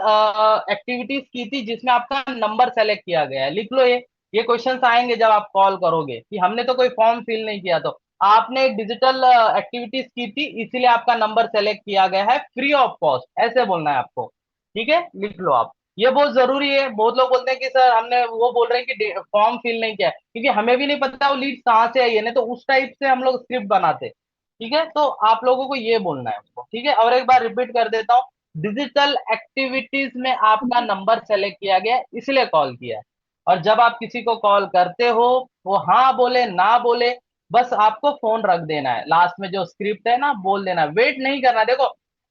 एक्टिविटीज की थी जिसमें आपका नंबर सेलेक्ट किया गया है। लिख लो ये क्वेश्चंस आएंगे जब आप कॉल करोगे कि हमने तो कोई फॉर्म फिल नहीं किया, तो आपने एक डिजिटल एक्टिविटीज की थी इसीलिए आपका नंबर सेलेक्ट किया गया है फ्री ऑफ कॉस्ट, ऐसे बोलना है आपको। ठीक है, लिख लो आप। ये बहुत जरूरी है। बहुत लोग बोलते हैं कि सर हमने, वो बोल रहे हैं कि फॉर्म फिल नहीं किया है, क्योंकि हमें भी नहीं पता वो लीड कहाँ से आई है, नहीं तो उस टाइप से हम लोग स्क्रिप्ट बनाते। ठीक है, तो आप लोगों को ये बोलना है उसको। ठीक है, और एक बार रिपीट कर देता हूँ, डिजिटल एक्टिविटीज में आपका नंबर सेलेक्ट किया गया इसलिए कॉल किया है। और जब आप किसी को कॉल करते हो, वो हाँ बोले ना बोले, बस आपको फोन रख देना है, लास्ट में जो स्क्रिप्ट है ना बोल देना है, वेट नहीं करना है। देखो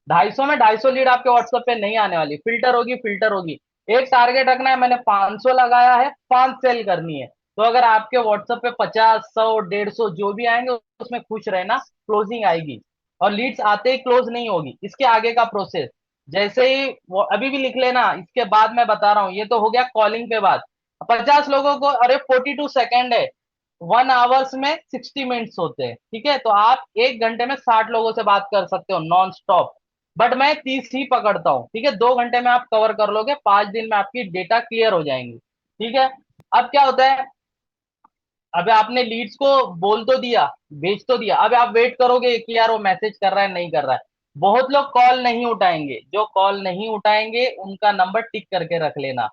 250 में 250 लीड आपके व्हाट्सएप पे नहीं आने वाली, फिल्टर होगी, फिल्टर होगी। एक टारगेट रखना है, मैंने 500 लगाया है, 5 सेल करनी है। तो अगर आपके व्हाट्सएप पे 50, 100, 150 जो भी आएंगे उसमें खुश रहना, क्लोजिंग आएगी। और लीड्स आते ही क्लोज नहीं होगी, इसके आगे का प्रोसेस जैसे ही वो अभी भी लिख लेना। इसके बाद मैं बता रहा हूँ, ये तो हो गया कॉलिंग पे बात। 50 लोगों को, अरे 42 सेकेंड है, 1 आवर्स में 60 मिनट्स होते हैं, ठीक है, तो आप 1 घंटे में 60 लोगों से बात कर सकते हो नॉन स्टॉप। बट मैं 30 ही पकड़ता हूँ, ठीक है, 2 घंटे में आप कवर कर लोगे, 5 दिन में आपकी डेटा क्लियर हो जाएंगी। ठीक है। अब क्या होता है, अब आपने लीड्स को बोल तो दिया, भेज तो दिया, अब आप वेट करोगे कि यार वो मैसेज कर रहा है नहीं कर रहा है। बहुत लोग कॉल नहीं उठाएंगे, जो कॉल नहीं उठाएंगे उनका नंबर टिक करके रख लेना।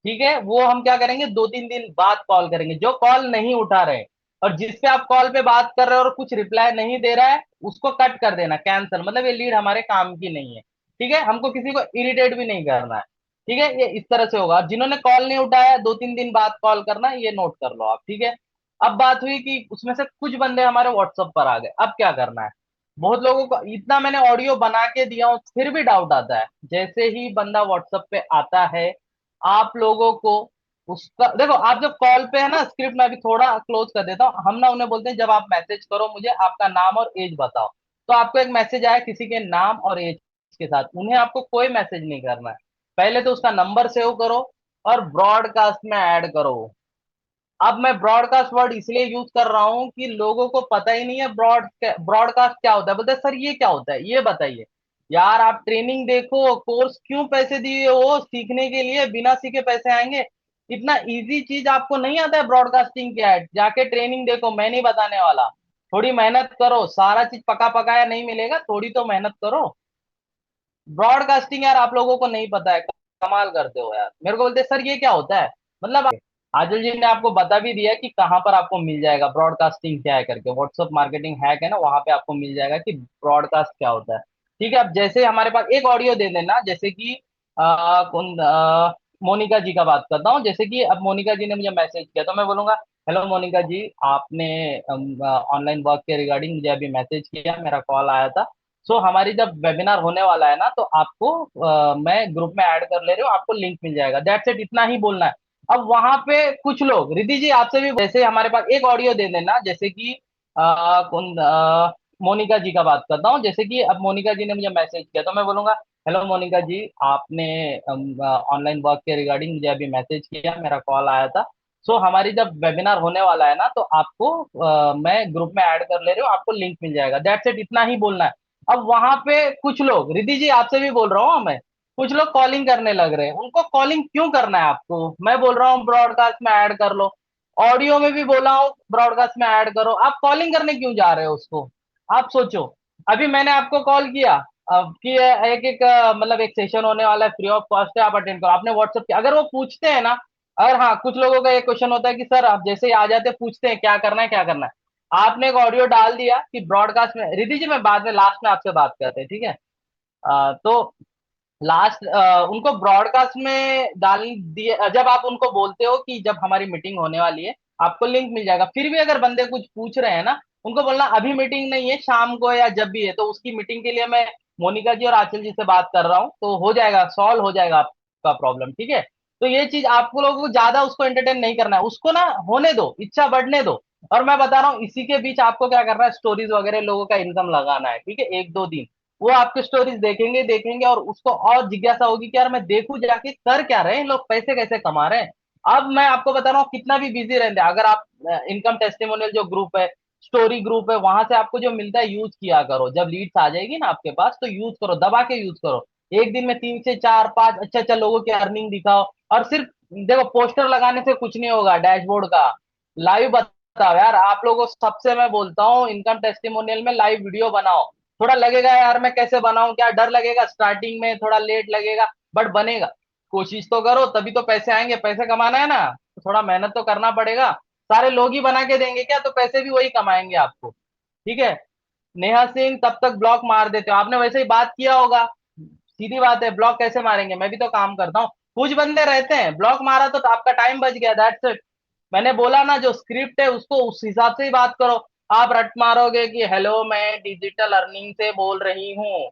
ठीक है, वो हम क्या करेंगे, 2-3 दिन बाद कॉल करेंगे। जो कॉल नहीं उठा रहे और जिसपे आप कॉल पे बात कर रहे हो और कुछ रिप्लाई नहीं दे रहा है, उसको कट कर देना, कैंसिल, मतलब ये लीड हमारे काम की नहीं है। ठीक है, हमको किसी को इरिटेट भी नहीं करना है। ठीक है, ये इस तरह से होगा। जिन्होंने कॉल नहीं उठाया 2-3 दिन बाद कॉल करना, ये नोट कर लो आप। ठीक है। अब बात हुई कि उसमें से कुछ बंदे हमारे व्हाट्सएप पर आ गए, अब क्या करना है? बहुत लोगों को इतना मैंने ऑडियो बना के दिया हूं फिर भी डाउट आता है। जैसे ही बंदा व्हाट्सएप पे आता है, आप लोगों को उसका देखो, आप जब कॉल पे है ना, स्क्रिप्ट में अभी थोड़ा क्लोज कर देता हूँ, हम ना उन्हें बोलते हैं जब आप मैसेज करो मुझे आपका नाम और एज बताओ, तो आपको एक मैसेज आया किसी के नाम और एज के साथ, उन्हें आपको कोई मैसेज नहीं करना है। पहले तो उसका नंबर सेव करो और ब्रॉडकास्ट में ऐड करो। अब मैं ब्रॉडकास्ट वर्ड इसलिए यूज कर रहा हूँ कि लोगों को पता ही नहीं है ब्रॉडकास्ट क्या होता है। बोलते हैं सर ये क्या होता है, ये बताइए। यार आप ट्रेनिंग देखो, कोर्स क्यों पैसे दिए हो सीखने के लिए, बिना सीखे पैसे आएंगे? इतना इजी चीज आपको नहीं आता है ब्रॉडकास्टिंग क्या है? जाके ट्रेनिंग देखो, मैं नहीं बताने वाला। थोड़ी मेहनत करो, सारा चीज पका पकाया नहीं मिलेगा, थोड़ी तो मेहनत करो। ब्रॉडकास्टिंग यार आप लोगों को नहीं पता है, कमाल करते हो यार। मेरे को बोलते हैं, सर ये क्या होता है, मतलब आदिल जी ने आपको बता भी दिया कि कहाँ पर आपको मिल जाएगा ब्रॉडकास्टिंग क्या है करके, व्हाट्सएप मार्केटिंग हैक है ना, वहां पे आपको मिल जाएगा कि ब्रॉडकास्ट क्या होता है। ठीक है, अब जैसे हमारे पास एक ऑडियो दे देना, जैसे कि कौन मोनिका जी का बात करता हूँ। जैसे कि अब मोनिका जी ने मुझे मैसेज किया, तो मैं बोलूंगा हेलो मोनिका जी, आपने ऑनलाइन वर्क के रिगार्डिंग मुझे अभी मैसेज किया, मेरा कॉल आया था। सो हमारी जब वेबिनार होने वाला है ना, तो आपको मैं ग्रुप में ऐड कर ले रही हूँ, आपको लिंक मिल जाएगा। दैट्स इट, इतना ही बोलना है। अब वहां पे कुछ लोग, रिद्धि जी आपसे भी, जैसे हमारे पास एक ऑडियो दे देना, जैसे कि कौन मोनिका जी का बात करता हूँ। जैसे कि अब मोनिका जी ने मुझे मैसेज किया, तो मैं बोलूंगा हेलो मोनिका जी, आपने ऑनलाइन वर्क के रिगार्डिंग मुझे अभी मैसेज किया, मेरा कॉल आया था। सो हमारी जब वेबिनार होने वाला है ना, तो आपको मैं ग्रुप में ऐड कर ले रही हूँ, आपको लिंक मिल जाएगा। दैट्स इट, इतना ही बोलना है। अब वहां पे कुछ लोग, रिद्धि जी आपसे भी बोल रहा हूँ मैं, कुछ लोग कॉलिंग करने लग रहे हैं। उनको कॉलिंग क्यों करना है आपको? मैं बोल रहा हूँ ब्रॉडकास्ट में ऐड कर लो, ऑडियो में भी बोला हूँ ब्रॉडकास्ट में ऐड करो, आप कॉलिंग करने क्यों जा रहे हो उसको? आप सोचो। अभी मैंने आपको कॉल किया, अब कि एक एक मतलब एक सेशन होने वाला है, फ्री ऑफ कॉस्ट है, आप अटेंड करो, आपने व्हाट्सएप किया। अगर वो पूछते हैं ना, अगर हाँ, कुछ लोगों का एक क्वेश्चन होता है कि सर आप जैसे ही आ जाते पूछते हैं क्या करना है क्या करना है, आपने एक ऑडियो डाल दिया कि ब्रॉडकास्ट में, रिद्धि जी मैं बाद में लास्ट में आपसे बात करते हैं, ठीक है? तो लास्ट उनको ब्रॉडकास्ट में डाल दिए, जब आप उनको बोलते हो कि जब हमारी मीटिंग होने वाली है आपको लिंक मिल जाएगा, फिर भी अगर बंदे कुछ पूछ रहे हैं ना, उनको बोलना अभी मीटिंग नहीं है, शाम को या जब भी है, तो उसकी मीटिंग के लिए मैं मोनिका जी और आंचल जी से बात कर रहा हूँ, तो हो जाएगा, सॉल्व हो जाएगा आपका प्रॉब्लम, ठीक है? तो ये चीज आपको लोगों को ज्यादा उसको एंटरटेन नहीं करना है, उसको ना होने दो, इच्छा बढ़ने दो। और मैं बता रहा हूँ इसी के बीच आपको क्या करना है, स्टोरीज वगैरह लोगों का इनकम लगाना है, ठीक है? एक दो दिन वो आपके स्टोरीज देखेंगे देखेंगे और उसको और जिज्ञासा होगी कि यार मैं देखूं जाके कर क्या रहे हैं इन लोग, पैसे कैसे कमा रहे हैं। अब मैं आपको बता रहा हूँ कितना भी बिजी रहते हैं, अगर आप इनकम टेस्टिमोनियल जो ग्रुप है, स्टोरी ग्रुप है, वहां से आपको जो मिलता है यूज किया करो। जब लीड्स आ जाएगी ना आपके पास तो यूज करो, दबा के यूज करो। एक दिन में 3 से 4 5 अच्छा अच्छा लोगों की अर्निंग दिखाओ। और सिर्फ देखो, पोस्टर लगाने से कुछ नहीं होगा डैशबोर्ड का, लाइव बताओ यार। आप लोगों सबसे मैं बोलता हूँ इनकम टेस्टिमोनियल में लाइव वीडियो बनाओ। थोड़ा लगेगा यार मैं कैसे बनाऊं, क्या डर लगेगा स्टार्टिंग में, थोड़ा लेट लगेगा, बट बनेगा। कोशिश तो करो, तभी तो पैसे आएंगे, पैसे कमाना है ना, तो थोड़ा मेहनत तो करना पड़ेगा। सारे लोग ही बना के देंगे क्या? तो पैसे भी वही कमाएंगे आपको, ठीक है? नेहा सिंह तब तक ब्लॉक मार देते हो, आपने वैसे ही बात किया होगा। सीधी बात है, ब्लॉक कैसे मारेंगे, मैं भी तो काम करता हूँ। कुछ बंदे रहते हैं, ब्लॉक मारा तो आपका टाइम बच गया, दैट्स इट। मैंने बोला ना, जो स्क्रिप्ट है उसको उस हिसाब से ही बात करो। आप रट मारोगे कि हेलो मैं डिजिटल अर्निंग से बोल रही हूँ,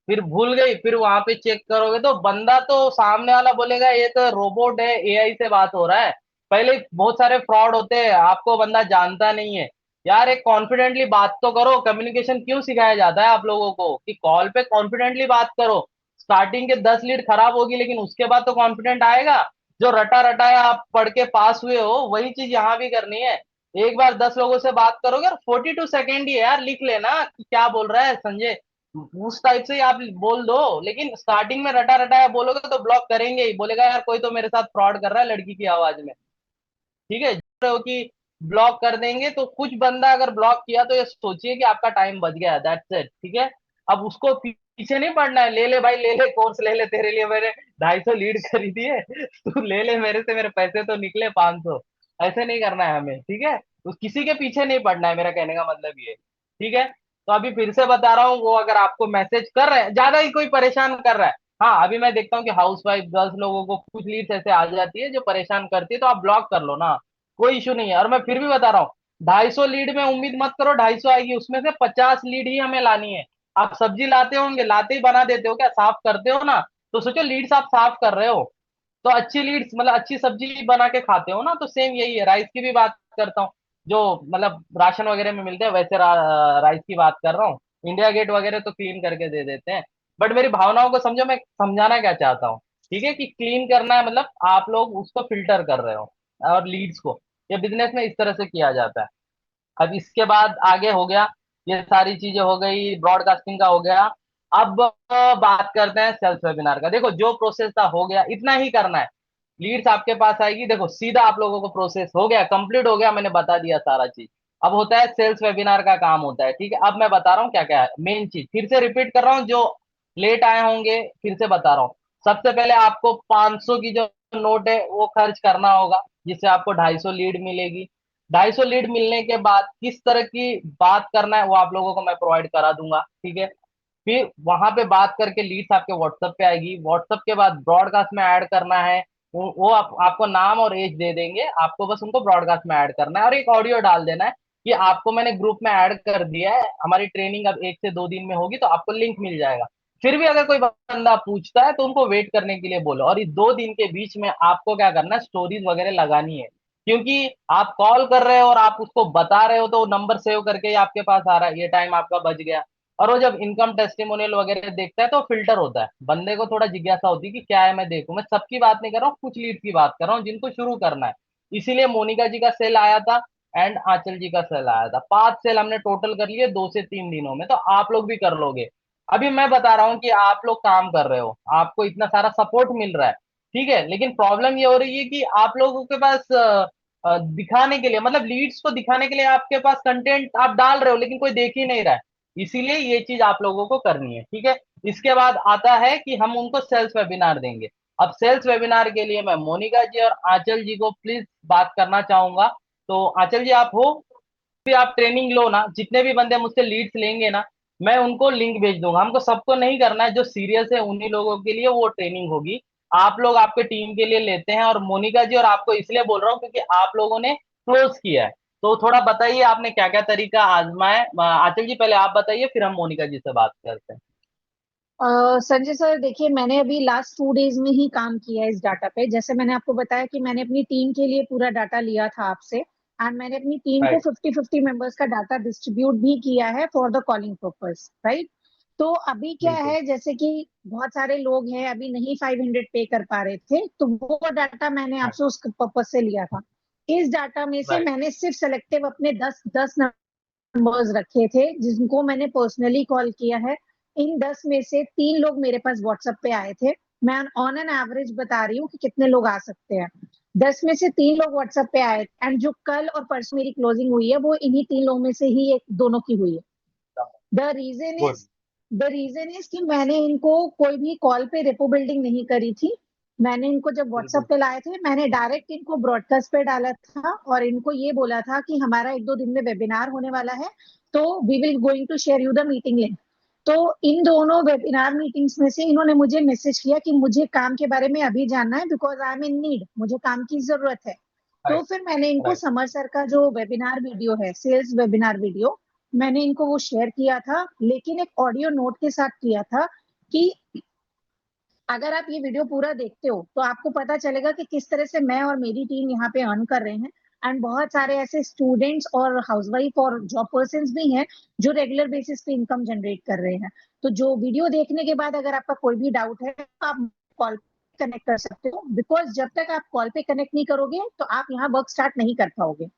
फिर भूल गई, फिर वहां पे चेक करोगे तो बंदा तो सामने वाला बोलेगा ये तो रोबोट है, एआई से बात हो रहा है। पहले बहुत सारे फ्रॉड होते हैं, आपको बंदा जानता नहीं है। यार एक कॉन्फिडेंटली बात तो करो, कम्युनिकेशन क्यों सिखाया जाता है आप लोगों को कि कॉल पे कॉन्फिडेंटली बात करो? स्टार्टिंग के 10 लीड खराब होगी, लेकिन उसके बाद तो कॉन्फिडेंट आएगा। जो रटा रटाया आप पढ़ के पास हुए हो, वही चीज यहाँ भी करनी है। एक बार 10 लोगों से बात करोगे, और 42 सेकेंड ही है यार, लिख लेना कि क्या बोल रहा है संजय, उस टाइप से ही आप बोल दो। लेकिन स्टार्टिंग में रटा रटाया बोलोगे तो ब्लॉक करेंगे ही, बोलेगा यार कोई तो मेरे साथ फ्रॉड कर रहा है लड़की की आवाज में, ठीक है? जो रहे हो कि ब्लॉक कर देंगे, तो कुछ बंदा अगर ब्लॉक किया तो ये सोचिए कि आपका टाइम बच गया, दैट्स इट, ठीक है? अब उसको पीछे नहीं पड़ना है, ले ले भाई ले ले, कोर्स ले ले, तेरे लिए मैंने 250 लीड खरीदी है, तू ले ले मेरे से, मेरे पैसे तो निकले 500। ऐसे नहीं करना है हमें, ठीक है? तो किसी के पीछे नहीं पड़ना है, मेरा कहने का मतलब ये, ठीक है? तो अभी फिर से बता रहा हूँ, वो अगर आपको मैसेज कर रहे हैं, ज्यादा ही कोई परेशान कर रहा है, हाँ अभी मैं देखता हूँ कि हाउस वाइफ गर्ल्स लोगों को कुछ लीड्स ऐसे आ जाती है जो परेशान करती है, तो आप ब्लॉक कर लो ना, कोई इशू नहीं है। और मैं फिर भी बता रहा हूँ, 250 लीड में उम्मीद मत करो 250 आएगी, उसमें से 50 लीड ही हमें लानी है। आप सब्जी लाते होंगे, लाते ही बना देते हो क्या, साफ करते हो ना? तो सोचो लीड्स आप साफ कर रहे हो, तो अच्छी लीड्स मतलब अच्छी सब्जी बना के खाते हो ना, तो सेम यही है। राइस की भी बात करता हूँ, जो मतलब राशन वगैरह में मिलते हैं वैसे राइस की बात कर रहा हूँ। इंडिया गेट वगैरह तो क्लीन करके दे देते हैं, बट मेरी भावनाओं को समझो, मैं समझाना क्या चाहता हूँ। ठीक है कि क्लीन करना है मतलब आप लोग उसको फिल्टर कर रहे हो, और लीड्स को, ये बिजनेस में इस तरह से किया जाता है। अब इसके बाद आगे हो गया, ये सारी चीजें हो गई, ब्रॉडकास्टिंग का हो गया। अब बात करते हैं सेल्स वेबिनार का। देखो जो प्रोसेस था हो गया, इतना ही करना है। लीड्स आपके पास आएगी, देखो सीधा आप लोगों को प्रोसेस हो गया, कंप्लीट हो गया, मैंने बता दिया सारा चीज। अब होता है सेल्स वेबिनार का काम होता है। ठीक है, अब मैं बता रहा हूँ क्या क्या है मेन चीज, फिर से रिपीट कर रहा हूँ, जो लेट आए होंगे फिर से बता रहा हूँ। सबसे पहले आपको 500 की जो नोट है वो खर्च करना होगा, जिससे आपको 250 लीड मिलेगी। 250 लीड मिलने के बाद किस तरह की बात करना है वो आप लोगों को मैं प्रोवाइड करा दूंगा। ठीक है, फिर वहां पे बात करके लीड्स आपके व्हाट्सएप पे आएगी। व्हाट्सएप के बाद ब्रॉडकास्ट में ऐड करना है, वो आपको नाम और एज दे देंगे, आपको बस उनको ब्रॉडकास्ट में ऐड करना है और एक ऑडियो डाल देना है कि आपको मैंने ग्रुप में ऐड कर दिया है, हमारी ट्रेनिंग अब 1 से 2 दिन में होगी, तो आपको लिंक मिल जाएगा। फिर भी अगर कोई बंदा पूछता है तो उनको वेट करने के लिए बोलो, और इस 2 दिन के बीच में आपको क्या करना है, स्टोरीज वगैरह लगानी है। क्योंकि आप कॉल कर रहे हो और आप उसको बता रहे हो, तो नंबर सेव करके ही आपके पास आ रहा है, ये टाइम आपका बच गया। और वो जब इनकम टेस्टिमोनियल वगैरह देखता है तो फिल्टर होता है, बंदे को थोड़ा जिज्ञासा होती है कि क्या है, मैं देखूं। मैं सबकी बात नहीं कर रहा हूँ, कुछ लीड की बात कर रहा हूँ जिनको शुरू करना है। इसीलिए मोनिका जी का सेल आया था एंड आंचल जी का सेल आया था, 5 सेल हमने टोटल कर लिए 2 से 3 दिनों में, तो आप लोग भी कर लोगे। अभी मैं बता रहा हूँ कि आप लोग काम कर रहे हो, आपको इतना सारा सपोर्ट मिल रहा है। ठीक है, लेकिन प्रॉब्लम ये हो रही है कि आप लोगों के पास दिखाने के लिए, मतलब लीड्स को दिखाने के लिए आपके पास कंटेंट आप डाल रहे हो, लेकिन कोई देख ही नहीं रहा है। इसीलिए ये चीज आप लोगों को करनी है। ठीक है, इसके बाद आता है कि हम उनको सेल्स वेबिनार देंगे। अब सेल्स वेबिनार के लिए मैं मोनिका जी और आंचल जी को प्लीज बात करना चाहूंगा। तो आंचल जी आप हो, भी आप ट्रेनिंग लो ना, जितने भी बंदे मुझसे लीड्स लेंगे ना, मैं उनको लिंक भेज दूंगा। हमको सबको नहीं करना है, जो सीरियस है उन्हीं लोगों के लिए वो ट्रेनिंग होगी। आप लोग आपके टीम के लिए लेते हैं, और मोनिका जी और आपको इसलिए बोल रहा हूँ क्योंकि आप लोगों ने क्लोज किया है। तो थोड़ा बताइए आपने क्या क्या तरीका आजमाया है। आंचल जी पहले आप बताइए, फिर हम मोनिका जी से बात करते हैं। संजय सर देखिए, मैंने अभी लास्ट 2 डेज में ही काम किया है इस डाटा पे। जैसे मैंने आपको बताया कि मैंने अपनी टीम के लिए पूरा डाटा लिया था आपसे, एंड मैंने अपनी टीम को राइट। 50-50 मेंबर्स का डाटा डिस्ट्रीब्यूट भी किया है for the calling purpose, right. तो अभी क्या बिल्कुल। है, जैसे कि बहुत सारे लोग हैं अभी नहीं 500 पे कर पा रहे थे, तो वो डाटा मैंने हाँ। आपसे उस पर्पस से लिया था। इस डाटा में से राइट। मैंने सिर्फ सेलेक्टिव अपने 10-10 नंबर्स रखे थे जिनको मैंने पर्सनली कॉल किया है। इन 10 में से 3 लोग मेरे पास व्हाट्सएप पे आए थे। मैं ऑन एन एवरेज बता रही हूँ कि कितने लोग आ सकते हैं। 10 में से 3 लोग व्हाट्सएप पे आए, एंड जो कल और परसों मेरी क्लोजिंग हुई है वो इन्हीं 3 लोगों में से ही एक दोनों की हुई है। The reason good. Is the reason is कि मैंने इनको कोई भी कॉल पे रेपो बिल्डिंग नहीं करी थी। मैंने इनको जब व्हाट्सएप बिल्कुल। पे लाए थे, मैंने डायरेक्ट इनको ब्रॉडकास्ट पे डाला था और इनको ये बोला था कि हमारा 1-2 दिन में वेबिनार होने वाला है, तो we will going to share you the meeting link. तो इन दोनों वेबिनार मीटिंग्स में से इन्होंने मुझे मैसेज किया कि मुझे काम के बारे में अभी जानना है, because I am in need, मुझे काम की जरूरत है। तो राइट। फिर मैंने इनको राइट। समर सर का जो वेबिनार वीडियो है, सेल्स वेबिनार वीडियो, मैंने इनको वो शेयर किया था, लेकिन एक ऑडियो नोट के साथ किया था कि अगर आप ये वीडियो पूरा देखते हो तो आपको पता चलेगा कि किस तरह से मैं और मेरी टीम यहाँ पे अर्न कर रहे हैं। एंड बहुत सारे ऐसे स्टूडेंट्स और हाउसवाइफ और जॉब पर्सन भी हैं जो रेगुलर बेसिस पे इनकम जनरेट कर रहे हैं। तो जो वीडियो देखने के बाद अगर आपका कोई भी डाउट है तो आप कॉल कनेक्ट कर सकते हो, बिकॉज जब तक आप कॉल पे कनेक्ट नहीं करोगे तो आप यहाँ वर्क स्टार्ट नहीं कर पाओगे।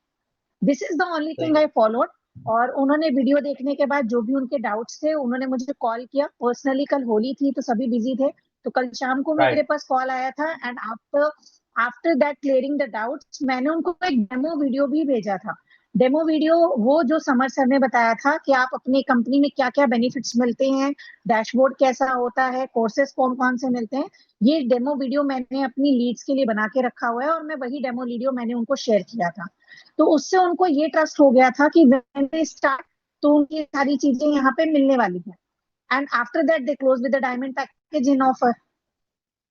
दिस इज द ओनली सही थिंग है। I followed. और उन्होंने वीडियो देखने के बाद जो भी उनके डाउट्स थे उन्होंने मुझे कॉल किया पर्सनली। कल होली थी तो सभी बिजी थे, तो कल शाम को मेरे राइट। पास कॉल आया था, and after after that clearing the doubts मैंने उनको एक डेमो वीडियो भी भेजा था। डेमो वीडियो वो जो समर सर ने बताया था कि आप अपनी कंपनी में क्या क्या बेनिफिट्स मिलते हैं, डैशबोर्ड कैसा होता है, कोर्सेज कौन कौन से मिलते हैं, ये डेमो वीडियो मैंने अपनी लीड्स के लिए बना के रखा हुआ है, और मैं वही डेमो वीडियो मैंने उनको शेयर किया था। तो उससे उनको ये ट्रस्ट हो गया था कि व्हेन दे स्टार्ट तो उनकी सारी चीजें यहाँ पे मिलने वाली है। And after that they close with the diamond package in offer.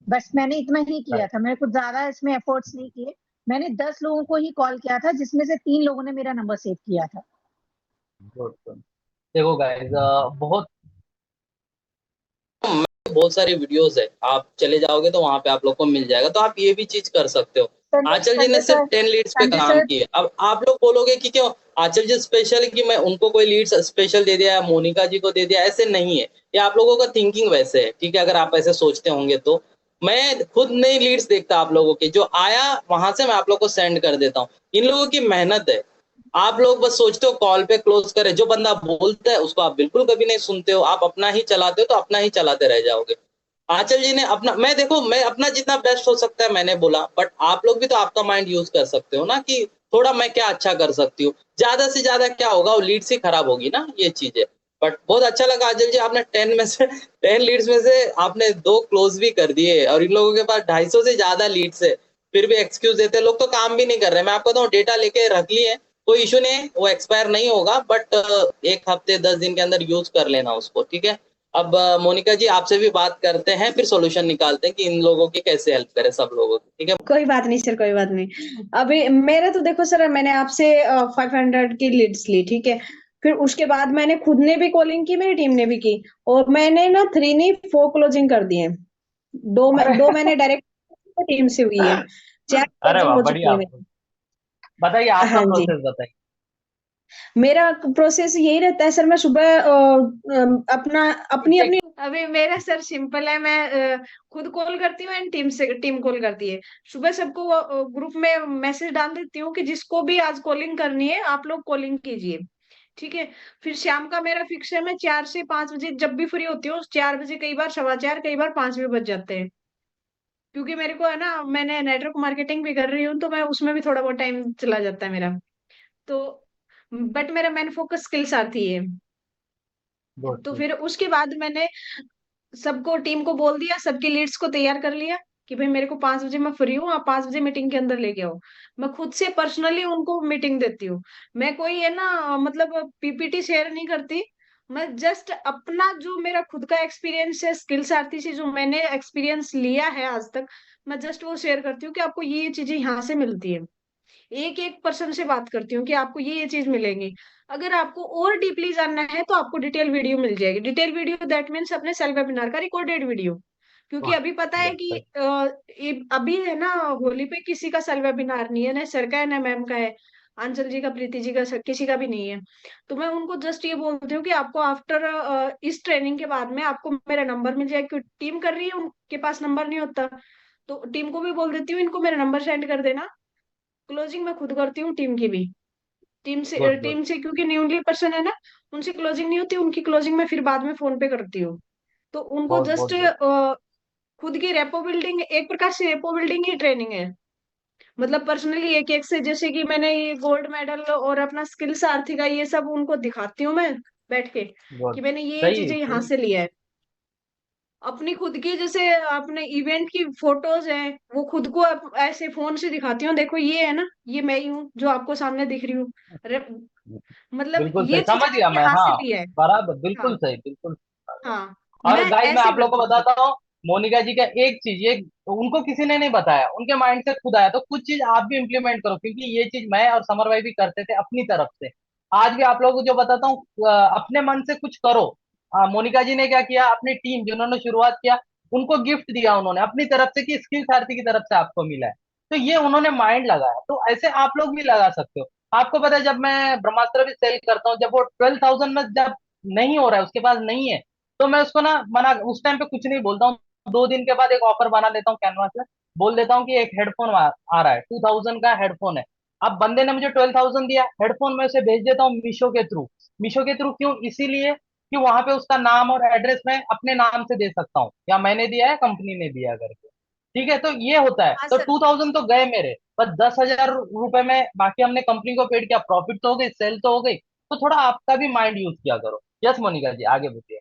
बस मैंने इतना ही किया राइट। था, मैंने कुछ ज्यादा इसमें एफर्ट्स नहीं किए। मैंने 10 लोगों को ही कॉल किया था जिसमें से 3 लोगों ने मेरा नंबर सेव किया था। गुड। देखो गाइस, बहुत बहुत सारी वीडियोस है, आप चले जाओगे तो वहां पे आप लोग को मिल जाएगा, तो आप ये भी चीज कर सकते हो। आंचल जी ने संजय सिर्फ सर 10 लीड्स पे संजय काम सर किया। अब आप लोग बोलोगे कि क्यों आंचल जी स्पेशल है, कि मैं उनको कोई लीड्स स्पेशल दे दिया या मोनिका जी को दे दिया, ऐसे नहीं है। ये आप लोगों का थिंकिंग वैसे है, ठीक है, अगर आप ऐसे सोचते होंगे तो। मैं खुद नई लीड्स देखता आप लोगों के, जो आया वहां से मैं आप लोग को सेंड कर देता हूँ। इन लोगों की मेहनत है। आप लोग बस सोचते हो कॉल पे क्लोज करे, जो बंदा बोलता है उसको आप बिल्कुल कभी नहीं सुनते हो, आप अपना ही चलाते हो, तो अपना ही चलाते रह जाओगे। आंचल जी ने अपना, मैं देखो मैं अपना जितना बेस्ट हो सकता है मैंने बोला, बट आप लोग भी तो आपका माइंड यूज कर सकते हो ना, कि थोड़ा मैं क्या अच्छा कर सकती हूँ। ज्यादा से ज्यादा क्या होगा, वो लीड्स ही खराब होगी ना, ये चीज है। बट बहुत अच्छा लगा आंचल जी, आपने 10 में से 10 लीड्स में से आपने 2 क्लोज भी कर दिए, और इन लोगों के पास 250 से ज्यादा लीड्स है, फिर भी एक्सक्यूज देते हैं लोग, तो काम भी नहीं कर रहे। मैं आपको बताऊं, डेटा लेके रख लिए, कोई इशू नहीं है, वो एक्सपायर नहीं होगा, बट 1 हफ्ते 10 दिन के अंदर यूज कर लेना उसको, ठीक है। अब मोनिका जी आपसे भी बात करते हैं, फिर सॉल्यूशन निकालते हैं कि इन लोगों की कैसे हेल्प करें, सब लोगों की, ठीक है। कोई बात नहीं सर, कोई बात नहीं। अभी मेरा तो देखो सर, मैंने आपसे 500 की लीड्स ली, ठीक है। फिर उसके बाद मैंने खुद ने भी कॉलिंग की, मेरी टीम ने भी की, और मैंने ना 3 नहीं 4 क्लोजिंग कर दिए। अरे दो मैंने डायरेक्ट टीम से हुई है, 4 अरे क्लोजिंग वाह, हो चुकी बढ़िया। है मेरी। बताइए आपका हाँ जी। प्रोसेस बताइए। मेरा प्रोसेस यही रहता है सर, मैं सुबह अपना अपनी जैसे अपनी अभी मेरा सर सिंपल है, मैं खुद कॉल करती हूँ एंड टीम कॉल करती है। सुबह सबको ग्रुप में मैसेज डाल देती हूँ कि जिसको भी आज कॉलिंग करनी है आप लोग कॉलिंग कीजिए, ठीक है। फिर शाम का मेरा फिक्स है, मैं 4 से 5 बजे जब भी फ्री होती हूँ, 4 बजे, कई बार 4:15, कई बार 5 भी बज जाते हैं, क्योंकि मेरे को है ना, मैंने नेटवर्क मार्केटिंग भी कर रही हूँ, तो मैं उसमें भी थोड़ा बहुत टाइम चला जाता है मेरा। तो बट मेरा मेन फोकस स्किल्स आती है। गुड तो गुड। फिर उसके बाद मैंने सबको, टीम को बोल दिया, सबकी लीड्स को तैयार कर लिया कि भाई मेरे को 5 बजे मैं फ्री हूँ, आप 5 बजे मीटिंग के अंदर लेके आओ। मैं खुद से पर्सनली उनको मीटिंग देती हूँ। मैं कोई है ना, मतलब पीपीटी शेयर नहीं करती। मैं जस्ट अपना जो मेरा खुद का एक्सपीरियंस है, स्किल्स आती थी, जो मैंने एक्सपीरियंस लिया है आज तक, मैं जस्ट वो शेयर करती हूँ कि आपको ये चीजें यहाँ से मिलती है। एक एक पर्सन से बात करती हूँ कि आपको ये चीज मिलेंगी। अगर आपको और डीपली जानना है तो आपको डिटेल वीडियो मिल जाएगी। डिटेल वीडियो दैट मीन्स अपने सेल्फ वेबिनार का रिकॉर्डेड वीडियो। क्योंकि गुड अभी पता है गुड कि सही। अभी है ना, होली पे किसी का सेल्फ वेबिनार नहीं है, ना सर का है ना मैम का है, आंचल जी का, प्रीति जी का, किसी का भी नहीं है। तो मैं उनको जस्ट ये बोलती हूँ कि आपको आफ्टर इस ट्रेनिंग के बाद में आपको मेरा नंबर मिल जाएगा, क्योंकि टीम कर रही है, उनके पास नंबर नहीं होता। तो टीम को भी बोल देती हूँ, इनको मेरा नंबर सेंड कर देना। क्लोजिंग मैं खुद करती हूँ, टीम की भी। Good good. टीम से क्योंकि न्यूली पर्सन है ना, उनसे क्लोजिंग नहीं होती, उनकी क्लोजिंग मैं फिर बाद में फोन पे करती हूँ। तो उनको बहुत जस्ट बहुत गुड। खुद की रेपो बिल्डिंग, एक प्रकार से रेपो बिल्डिंग ही ट्रेनिंग है। मतलब पर्सनली एक एक से, जैसे कि मैंने ये गोल्ड मेडल और अपना स्किल्स आर्थिक का ये सब उनको दिखाती हूँ मैं बैठ के, गुड। कि मैंने ये सही चीजें यहाँ सही। से लिया है। अपनी खुद की, जैसे अपने इवेंट की फोटोज हैं, वो खुद को ऐसे फोन से दिखाती हूँ, देखो ये है ना, ये मैं ही हूँ जो आपको सामने दिख रही हूँ। मतलब बिल्कुल सही, ये चीजें समझ गया मैंने मैं, यहाँ हाँ। से ली है। बराबर, हाँ। बिल्कुल सही, बिल्कुल। हाँ। और मैं गाइस मैं ऐसे आप लोग को करती हूँ सर। बताता हूँ, मोनिका जी का एक चीज, ये उनको किसी ने नहीं बताया, उनके माइंड से खुद आया, तो कुछ चीज आप भी इम्प्लीमेंट करो, क्योंकि ये चीज मैं और समर भाई भी करते थे अपनी तरफ से। आज भी आप लोगों को जो बताता हूँ, अपने मन से कुछ करो। मोनिका जी ने क्या किया, अपनी टीम जिन्होंने शुरुआत किया, उनको गिफ्ट दिया उन्होंने अपनी तरफ से, कि स्किल सारथी की तरफ से आपको मिला है। तो ये उन्होंने माइंड लगाया, तो ऐसे आप लोग भी लगा सकते हो। आपको पता है, जब मैं ब्रह्मास्त्र भी सेल करता हूँ, जब वो 12,000 में जब नहीं हो रहा है, उसके पास नहीं है, तो मैं उसको ना मना, उस टाइम पे कुछ नहीं बोलता हूँ। 2 दिन के बाद एक ऑफर बना लेता हूँ कैनवा से, बोल देता हूँ कि एक हेडफोन आ रहा है, 2,000 का हेडफोन है। अब बंदे ने मुझे 12,000 दिया, हेडफोन मैं उसे भेज देता हूँ मीशो के थ्रू। मीशो के थ्रू क्यों, इसीलिए कि वहां पे उसका नाम और एड्रेस मैं अपने नाम से दे सकता हूँ, या मैंने दिया है कंपनी ने दिया करके। ठीक है, तो ये होता है, हाँ तो सर। 2,000 तो गए मेरे, बस 10,000 रुपए में बाकी हमने कंपनी को पेड किया, प्रॉफिट तो हो गई, सेल तो हो गई। तो थोड़ा आपका भी माइंड यूज किया करो। यस मोनिका जी, आगे बढ़िए।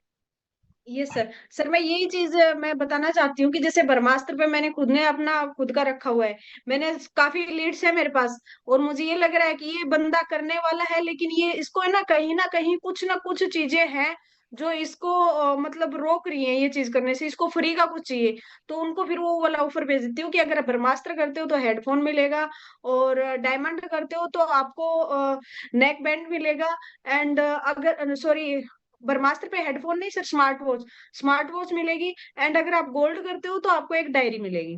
ये सर, सर मैं यही चीज मैं बताना चाहती हूँ कि जैसे ब्रह्मास्त्र पे मैंने खुद ने अपना खुद का रखा हुआ है। मैंने काफी लीड्स है मेरे पास, और मुझे ये लग रहा है कि ये बंदा करने वाला है, लेकिन ये इसको है ना कहीं कुछ ना कुछ चीजें हैं जो इसको मतलब रोक रही है ये चीज करने से, इसको फ्री का कुछ चाहिए। तो उनको फिर वो वाला ऑफर भेज देती हूँ कि अगर ब्रह्मास्त्र करते हो तो हेडफोन मिलेगा, और डायमंड करते हो तो आपको नेक बैंड मिलेगा, एंड अगर सॉरी ब्रह्मास्त्र पे हेडफोन नहीं sir, smart watch, smart watch मिलेगी। एंड अगर आप गोल्ड करते हो तो आपको एक डायरी मिलेगी,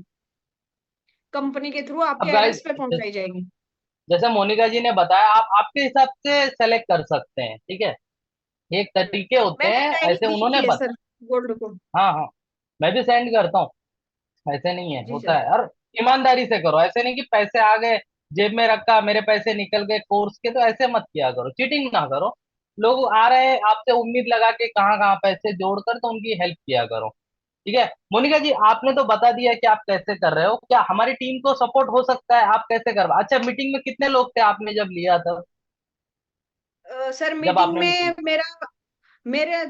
कंपनी के थ्रू अब आपके गाइस, एड्रेस पे पहुंचाई जाएगी। जैसे मोनिका जी ने बताया, आप आपके हिसाब से सेलेक्ट कर सकते हैं, ठीक है। एक तरीके होते मैंने हैं, डायरी ऐसे दी उन्होंने भी है बता। सर, गोल्ड को। हाँ हाँ, मैं भी सेंड करता हूँ, ऐसे नहीं है, जी होता सर। है। और ईमानदारी से करो, ऐसे नहीं कि पैसे आ गए जेब में रखा, मेरे पैसे निकल गए कोर्स के, तो ऐसे मत किया करो, चीटिंग ना करो। लोग आ रहे हैं आपसे उम्मीद लगा के कहाँ कहाँ पैसे जोड़कर, तो उनकी हेल्प किया करो, ठीक है। मोनिका जी, आपने तो बता दिया कि आप कैसे कर रहे हो, क्या हमारी टीम को सपोर्ट हो सकता है? आप कैसे करवा, अच्छा मीटिंग में कितने लोग थे आपने जब लिया था? सर जब मीटिंग आपने मीटिंग, में मेरा मेरे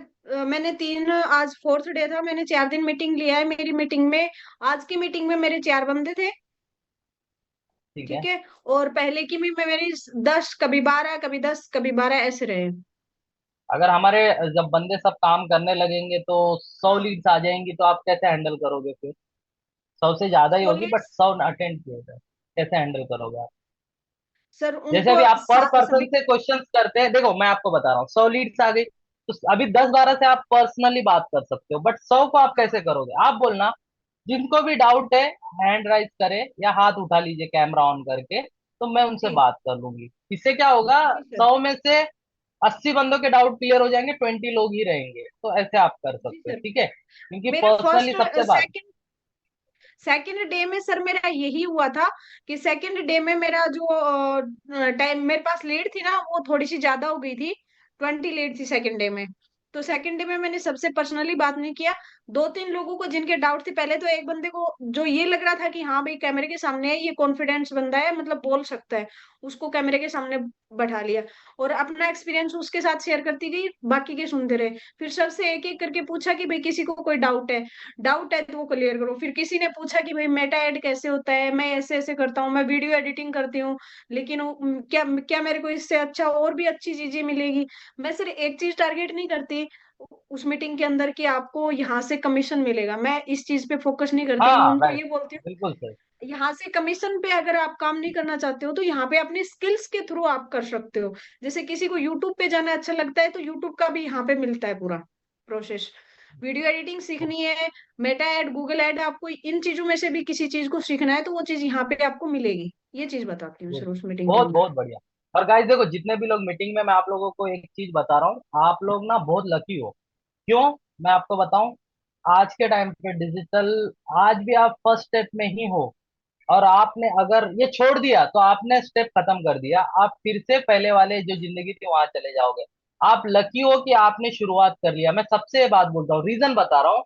मैंने तीन, आज फोर्थ डे था, मैंने 4 दिन मीटिंग लिया है। मेरी मीटिंग में, आज की मीटिंग में मेरे 4 बंदे थे। ठीक ठीक है। है। और पहले की में मेरी 10, कभी 12, कभी 10, कभी 12 ऐसे रहे। अगर हमारे जब बंदे सब काम करने लगेंगे तो 100 लीड्स आ जाएंगी, तो आप कैसे हैंडल करोगे फिर? 100 से ज्यादा ही होगी, बट सॉलिड्स 100 अटेंड किए थे, कैसे हैंडल करोगे आप? सर जैसे उनको अभी आप पर पर्सन सभी। से क्वेश्चंस करते हैं, देखो मैं आपको बता रहा हूँ, 100 लीड्स आ गई, तो अभी 10-12 से आप पर्सनली बात कर सकते हो, बट 100 को आप कैसे करोगे? आप बोलना, जिनको भी डाउट है हैंड राइज करे या हाथ उठा लीजिए कैमरा ऑन करके, तो मैं उनसे जी। बात कर लूंगी। इससे क्या होगा, जी सर। 100 में से 80 बंदों के डाउट क्लियर हो जाएंगे, 20 लोग ही रहेंगे, तो ऐसे आप कर जी सकते हो, सर। ठीक है, क्योंकि मेरा पर्सनली फर्स्ट सबसे बात। सेकंड सेकंड डे में सर मेरा यही हुआ था कि सेकंड डे में मेरा जो टाइम मेरे पास लीड थी ना, वो थोड़ी सी ज्यादा हो गई थी। 20 लीड थी सेकंड डे में। तो सेकंड डे में मैंने सबसे पर्सनली बात नहीं किया। 2-3 लोगों को जिनके डाउट थे, पहले तो एक बंदे को जो ये लग रहा था कि हाँ भाई कैमरे के सामने है, ये कॉन्फिडेंस बंदा है, मतलब बोल सकता है, उसको कैमरे के सामने बैठा लिया। और अपना एक्सपीरियंस उसके साथ शेयर करती गई, बाकी के सुनते रहे। फिर सबसे एक एक करके पूछा कि भाई किसी को कोई डाउट है तो वो क्लियर करो। फिर किसी ने पूछा कि भाई मेटा ऐड कैसे होता है, मैं ऐसे ऐसे करता हूँ, मैं वीडियो एडिटिंग करती हूँ, लेकिन क्या क्या मेरे को इससे अच्छा और भी अच्छी चीजें मिलेगी। मैं सिर्फ एक चीज टारगेट नहीं करती उस मीटिंग के अंदर कि आपको यहाँ से कमीशन मिलेगा, मैं इस चीज पे फोकस नहीं करती। मैं हाँ उनको राइट, ये बोलती हूँ, बिल्कुल सही। यहाँ से कमीशन पे अगर आप काम नहीं करना चाहते हो तो यहाँ पे अपनी स्किल्स के थ्रू आप कर सकते हो। जैसे किसी को यूट्यूब पे जाना अच्छा लगता है तो यूट्यूब का भी यहाँ पे मिलता है पूरा प्रोसेस। वीडियो एडिटिंग सीखनी है, मेटा ऐड, गूगल ऐड, आपको इन चीजों में से भी किसी चीज को सीखना है तो वो चीज यहाँ पे आपको मिलेगी। ये चीज बताती हूँ सर उस मीटिंग के बहुत अंदर। बहुत बढ़िया। और गाइस देखो, जितने भी लोग मीटिंग में, मैं आप लोगों को एक चीज बता रहा हूँ, आप लोग ना बहुत लकी हो। क्यों? मैं आपको बताऊं, आज के टाइम पे डिजिटल, आज भी आप फर्स्ट स्टेप में ही हो, और आपने अगर ये छोड़ दिया तो आपने स्टेप खत्म कर दिया, आप फिर से पहले वाले जो जिंदगी थी वहां चले जाओगे। आप लकी हो कि आपने शुरुआत कर लिया, मैं सबसे ये बात बोलता हूँ, रीजन बता रहा हूँ।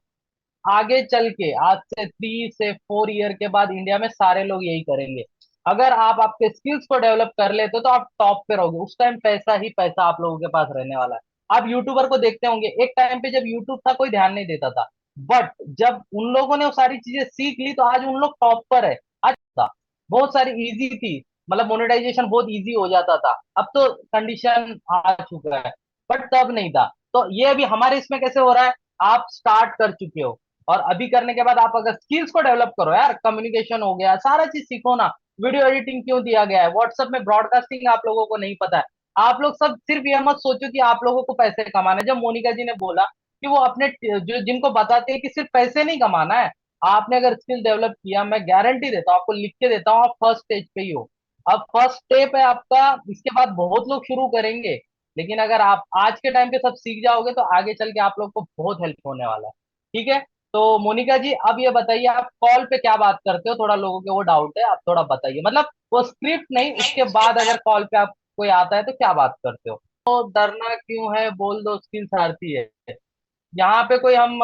आगे चल के आज से 3 से 4 ईयर के बाद इंडिया में सारे लोग यही करेंगे। अगर आप आपके स्किल्स को डेवलप कर लेते हो तो आप टॉप पे रहोगे, उस टाइम पैसा ही पैसा आप लोगों के पास रहने वाला है। आप यूट्यूबर को देखते होंगे, एक टाइम पे जब यूट्यूब था कोई ध्यान नहीं देता था, बट जब उन लोगों ने वो सारी चीजें सीख ली तो आज उन लोग टॉप पर है। आज था, बहुत सारी इजी थी, मतलब मोनेटाइजेशन बहुत इजी हो जाता था, अब तो कंडीशन आ चुका है, बट तब नहीं था। तो ये अभी हमारे इसमें कैसे हो रहा है, आप स्टार्ट कर चुके हो, और अभी करने के बाद आप अगर स्किल्स को डेवलप करो यार, कम्युनिकेशन हो गया, सारा चीज सीखो ना। वीडियो एडिटिंग क्यों दिया गया है, व्हाट्सएप में ब्रॉडकास्टिंग आप लोगों को नहीं पता है। आप लोग सब सिर्फ ये मत सोचो कि आप लोगों को पैसे कमाना है। जब मोनिका जी ने बोला कि वो अपने जो जिनको बताते हैं कि सिर्फ पैसे नहीं कमाना है, आपने अगर स्किल डेवलप किया, मैं गारंटी देता हूँ, आपको लिख के देता हूँ, आप फर्स्ट स्टेज पे ही हो। अब फर्स्ट स्टेप है आपका, इसके बाद बहुत लोग शुरू करेंगे, लेकिन अगर आप आज के टाइम पे सब सीख जाओगे तो आगे चल के आप लोग को बहुत हेल्प होने वाला है, ठीक है। तो मोनिका जी, अब ये बताइए, आप कॉल पे क्या बात करते हो? थोड़ा लोगों के वो डाउट है, आप थोड़ा बताइए, मतलब वो स्क्रिप्ट नहीं, उसके बाद अगर कॉल पे आप कोई आता है तो क्या बात करते हो? तो डरना क्यों है, बोल दो, स्किल सारथी है। यहाँ पे कोई हम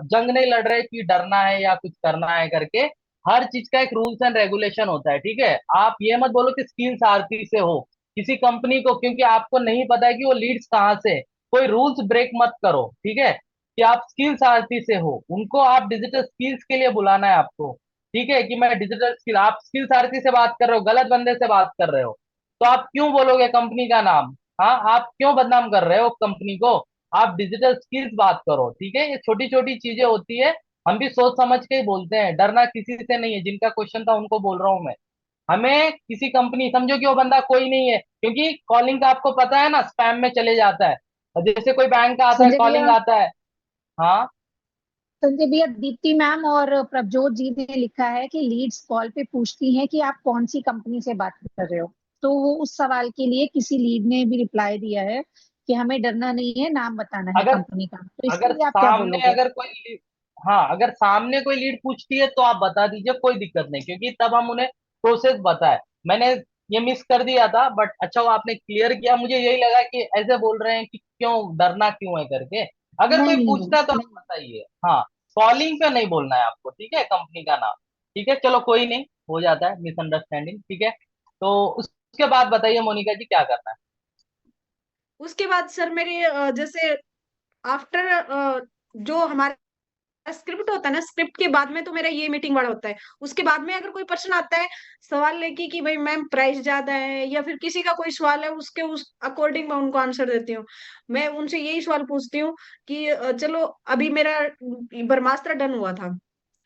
जंग नहीं लड़ रहे कि डरना है या कुछ करना है करके। हर चीज का एक रूल्स एंड रेगुलेशन होता है, ठीक है। आप ये मत बोलो कि स्किल सारथी से हो किसी कंपनी को, क्योंकि आपको नहीं पता है कि वो लीड्स कहाँ से है। कोई रूल्स ब्रेक मत करो, ठीक है, कि आप स्किल सारथी से हो, उनको आप डिजिटल स्किल्स के लिए बुलाना है आपको, ठीक है, कि मैं डिजिटल स्किल, आप स्किल सारथी से बात कर रहे हो, गलत बंदे से बात कर रहे हो, तो आप क्यों बोलोगे कंपनी का नाम? हाँ, आप क्यों बदनाम कर रहे हो कंपनी को? आप डिजिटल स्किल्स बात करो, ठीक है, ये छोटी छोटी चीजें होती है, हम भी सोच समझ के ही बोलते हैं, डरना किसी से नहीं है। जिनका क्वेश्चन था उनको बोल रहा हूँ मैं, हमें किसी कंपनी, समझो कि वो बंदा कोई नहीं है, क्योंकि कॉलिंग का आपको पता है ना, स्पैम में चले जाता है, और जैसे कोई बैंक का आता है, संजय कॉलिंग भैया, आता है। हाँ। संजय भैया, दीप्ति मैम और प्रभजोत जी ने लिखा है कि लीड्स कॉल पे पूछती हैं कि आप कौन सी कंपनी से बात कर रहे हो। तो वो उस सवाल के लिए किसी लीड ने भी रिप्लाई दिया है कि हमें डरना नहीं है, नाम बताना है अगर कंपनी का। तो इसके अगर लिए आप क्या सामने बोलोगे? अगर कोई हाँ, अगर सामने कोई लीड पूछती है तो आप बता दीजिए, कोई दिक्कत नहीं, क्योंकि तब हम उन्हें प्रोसेस बताए। मैंने ये मिस कर दिया था, बट अच्छा वो आपने क्लियर किया। मुझे यही लगा कि ऐसे बोल रहे हैं कि क्यों डरना क्यों है करके। अगर नहीं कोई नहीं नहीं पूछता है तो आप नहीं। बताइए। हाँ, कॉलिंग पे नहीं बोलना है आपको, ठीक है, कंपनी का नाम। ठीक है, चलो कोई नहीं, हो जाता है मिसअंडरस्टैंडिंग, ठीक है। तो उसके बाद बताइए मोनिका जी, क्या करना है। उसके बाद सर मेरे जैसे आफ्टर जो हमारा स्क्रिप्ट होता है ना, स्क्रिप्ट के बाद में तो मेरा ये मीटिंग वाला होता है। उसके बाद में अगर कोई प्रश्न आता है सवाल लेके कि भाई मैम प्राइस ज्यादा है, या फिर किसी का कोई सवाल है, उसके उस अकॉर्डिंग मैं उनको आंसर देती हूँ। मैं उनसे यही सवाल पूछती हूँ कि चलो अभी मेरा ब्रह्मास्त्र डन हुआ था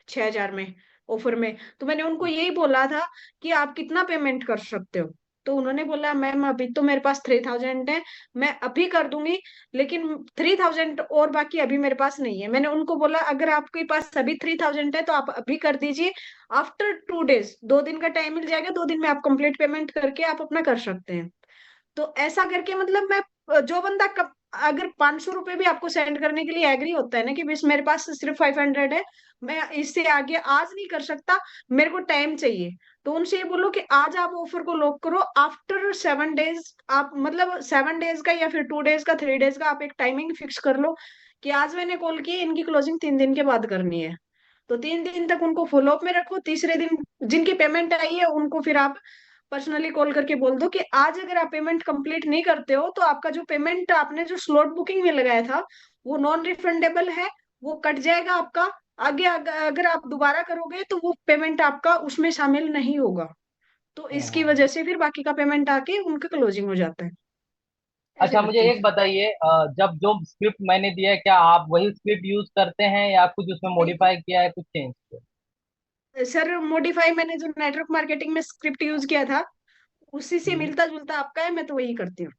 6,000 में, ऑफर में। तो मैंने उनको यही बोला था कि आप कितना पेमेंट कर सकते हो। तो उन्होंने बोला मैम अभी तो मेरे पास 3,000 है, मैं अभी कर दूंगी, लेकिन 3,000 और बाकी अभी मेरे पास नहीं है। मैंने उनको बोला अगर आपके पास अभी 3,000 है तो आप अभी कर दीजिए। आफ्टर 2 डेज, 2 दिन का टाइम मिल जाएगा, 2 दिन में आप कंप्लीट पेमेंट करके आप अपना कर सकते हैं। तो ऐसा करके मतलब मैं जो बंदा अगर 500 रुपए भी आपको सेंड करने के लिए एग्री होता है ना कि बस मेरे पास सिर्फ 500 है, मैं इससे आगे आज नहीं कर सकता, मेरे को टाइम चाहिए, तो उनसे ये बोलो कि आज आप ऑफर को लॉक करो। आफ्टर 7 डेज आप मतलब 7 डेज का या फिर 2 डेज का 3 डेज का आप एक टाइमिंग फिक्स कर लो कि आज मैंने कॉल की, इनकी क्लोजिंग 3 दिन के बाद करनी है। तो 3 दिन तक उनको फॉलो अप में रखो। तीसरे दिन जिनकी पेमेंट आई है उनको फिर आप पर्सनली कॉल करके बोल दो कि आज अगर आप पेमेंट कंप्लीट नहीं करते हो तो आपका जो पेमेंट आपने जो स्लॉट बुकिंग में लगाया था वो नॉन रिफंडेबल है, वो कट जाएगा आपका। आगे अगर आप दोबारा करोगे तो वो पेमेंट आपका उसमें शामिल नहीं होगा। तो इसकी हम्म। वजह से फिर बाकी का पेमेंट आके उनका क्लोजिंग हो जाता है। ऐसे अच्छा, मुझे करती हूँ। एक बताइए, जब जो स्क्रिप्ट मैंने दिया है, क्या आप वही स्क्रिप्ट यूज करते हैं या कुछ उसमें बिल्कुल मॉडिफाई किया है, कुछ चेंज किया? सर, मॉडिफाई मैंने जो नेटवर्क मार्केटिंग में स्क्रिप्ट यूज किया था उसी से हम्म। मिलता जुलता आपका है, मैं तो वही करती हूँ।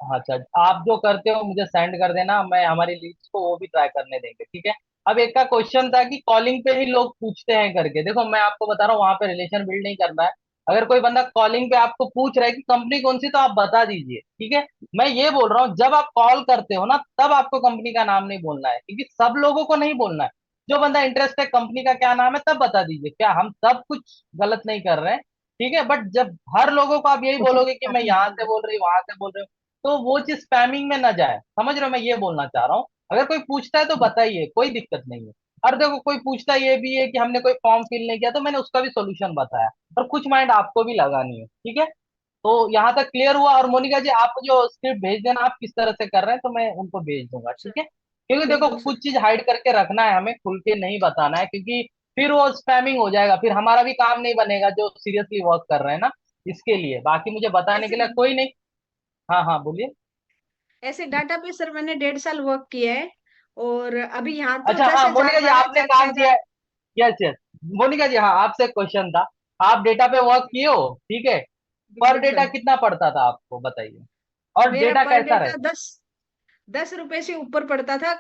अच्छा, आप जो करते हो मुझे सेंड कर देना, मैं हमारी लीड्स को वो भी ट्राई करने देंगे, ठीक है। अब एक का क्वेश्चन था कि कॉलिंग पे ही लोग पूछते हैं करके। देखो मैं आपको बता रहा हूँ, वहां पे रिलेशन बिल्ड नहीं करना है। अगर कोई बंदा कॉलिंग पे आपको पूछ रहा है कि कंपनी कौन सी, तो आप बता दीजिए, ठीक है। मैं ये बोल रहा हूँ, जब आप कॉल करते हो ना, तब आपको कंपनी का नाम नहीं बोलना है, क्योंकि सब लोगों को नहीं बोलना है। जो बंदा इंटरेस्ट है कंपनी का क्या नाम है, तब बता दीजिए। क्या हम सब कुछ गलत नहीं कर रहे हैं, ठीक है। बट जब हर लोगों को आप यही बोलोगे कि मैं यहाँ से बोल रही हूँ, वहां से बोल रही हूँ, तो वो चीज स्पैमिंग में ना जाए। समझ रहे हो, मैं ये बोलना चाह रहा हूँ। अगर कोई पूछता है तो बताइए, कोई दिक्कत नहीं है। और देखो कोई पूछता ये भी है कि हमने कोई फॉर्म फिल नहीं किया, तो मैंने उसका भी सोल्यूशन बताया। और कुछ माइंड आपको भी लगानी है, ठीक है। तो यहाँ तक क्लियर हुआ। और मोनिका जी, आप जो स्क्रिप्ट भेज देना, आप किस तरह से कर रहे हैं, तो मैं उनको भेज दूंगा, ठीक सर है। क्योंकि देखो बिल्कुल सर। कुछ चीज हाइड करके रखना है, हमें खुल के नहीं बताना है, क्योंकि फिर वो स्पैमिंग हो जाएगा, फिर हमारा भी काम नहीं बनेगा जो सीरियसली वर्क कर रहे हैं ना। इसके लिए बाकी मुझे बताने के ऐसे लिए कोई नहीं। हाँ हाँ, बोलिए। ऐसे डाटा पे सर मैंने 1.5 साल वर्क किया है। और अभी यहाँ तो अच्छा, दस हाँ हजार मोनिका जी, बारह आपने हजार छह काम किया हजार है। Yes yes. मोनिका जी, हाँ आपसे क्वेश्चन था। आप डेटा पे वर्क किए हो, ठीक है। पर बिल्कुल डेटा सर। कितना पड़ता था आपको, बताइए। और मेरा डेटा पर कैसा डेटा रहता? 10 रुपए से ऊपर पड़ता था।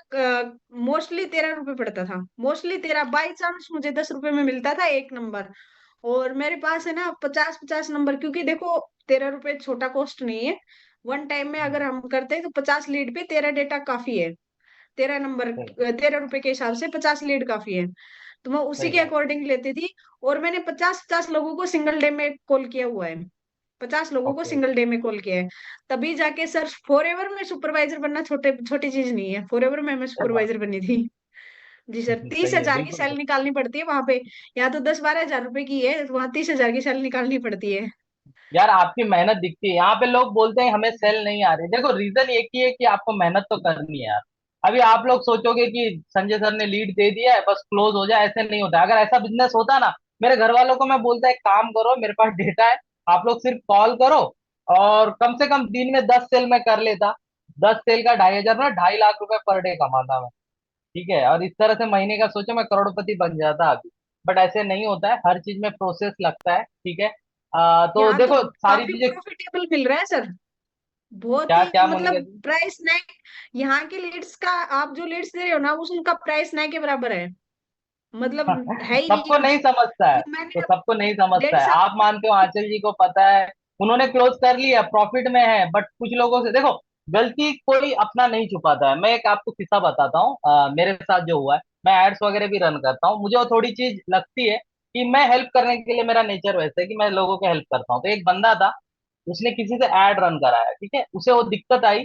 मोस्टली 13 रुपए पड़ता था, मोस्टली 13। बाई चांस मुझे 10 रुपए में मिलता था एक नंबर। और मेरे पास है ना 50-50 नंबर, क्योंकि देखो 13 रुपए छोटा कॉस्ट नहीं है। वन टाइम में अगर हम करते हैं तो 50 लीड पे 13 डेटा काफी है। 13 नंबर, सही। 13 रुपए के हिसाब से 50 लीड काफी है। तो मैं उसी सही के बात। अकॉर्डिंग लेती थी। और मैंने 50-50 लोगों को सिंगल डे में कॉल किया हुआ है। 50 लोगों को ओके। सिंगल डे में कॉल किया है। तभी जाके सर, फॉर एवर में सुपरवाइजर बनना छोटे छोटी चीज नहीं है। फॉर एवर में मैं सही बात। सुपरवाइजर बनी थी। जी सर, तीस सही है, हजार की बिल्कुल सैलरी सही। निकालनी पड़ती है वहां पे। यहाँ तो 10-12 हजार रुपए की है, वहां 30 हजार की सैलरी निकालनी पड़ती है। यार आपकी मेहनत दिखती है, यहाँ पे लोग बोलते हैं हमें सेल नहीं आ रही। देखो रीजन एक ही है कि आपको मेहनत तो करनी है यार। अभी आप लोग सोचोगे कि संजय सर ने लीड दे दिया है बस क्लोज हो जाए, ऐसे नहीं होता। अगर ऐसा बिजनेस होता ना, मेरे घर वालों को मैं बोलता एक काम करो, मेरे पास डेटा है, आप लोग सिर्फ कॉल करो, और कम से कम दिन में 10 सेल में कर लेता। 10 सेल का 2,500 ना, 2.5 लाख रुपए पर डे कमाता मैं, ठीक है। और इस तरह से महीने का सोचो, मैं करोड़पति बन जाता अभी। बट ऐसे नहीं होता है, हर चीज में प्रोसेस लगता है, ठीक है। तो यहाँ तो देखो सारी काफी चीजें। प्रॉफिटेबल मिल रहा है सर। बहुत क्या ही क्या मोनिका मतलब जी? प्राइस नहीं, यहाँ के लीड्स का आप जो लीड्स दे रहे हो ना उनका प्राइस नहीं के बराबर है, मतलब है ही नहीं सबको नहीं कुछ। समझता है, जो मैंने तो सबको नहीं समझता डेढ़ है। साल आप मानते हो आंचल जी को पता है, उन्होंने क्लोज कर लिया, प्रॉफिट में है, बट कुछ लोगों से देखो, गलती कोई अपना नहीं छुपाता है। मैं एक आपको किस्सा बताता हूँ, मेरे साथ जो हुआ है। मैं एड्स वगैरह भी रन करता हूँ, मुझे वो थोड़ी चीज लगती है कि मैं हेल्प करने के लिए, मेरा नेचर वैसे है कि मैं लोगों को हेल्प करता हूँ। तो एक बंदा था, उसने किसी से एड रन कराया, ठीक है, उसे वो दिक्कत आई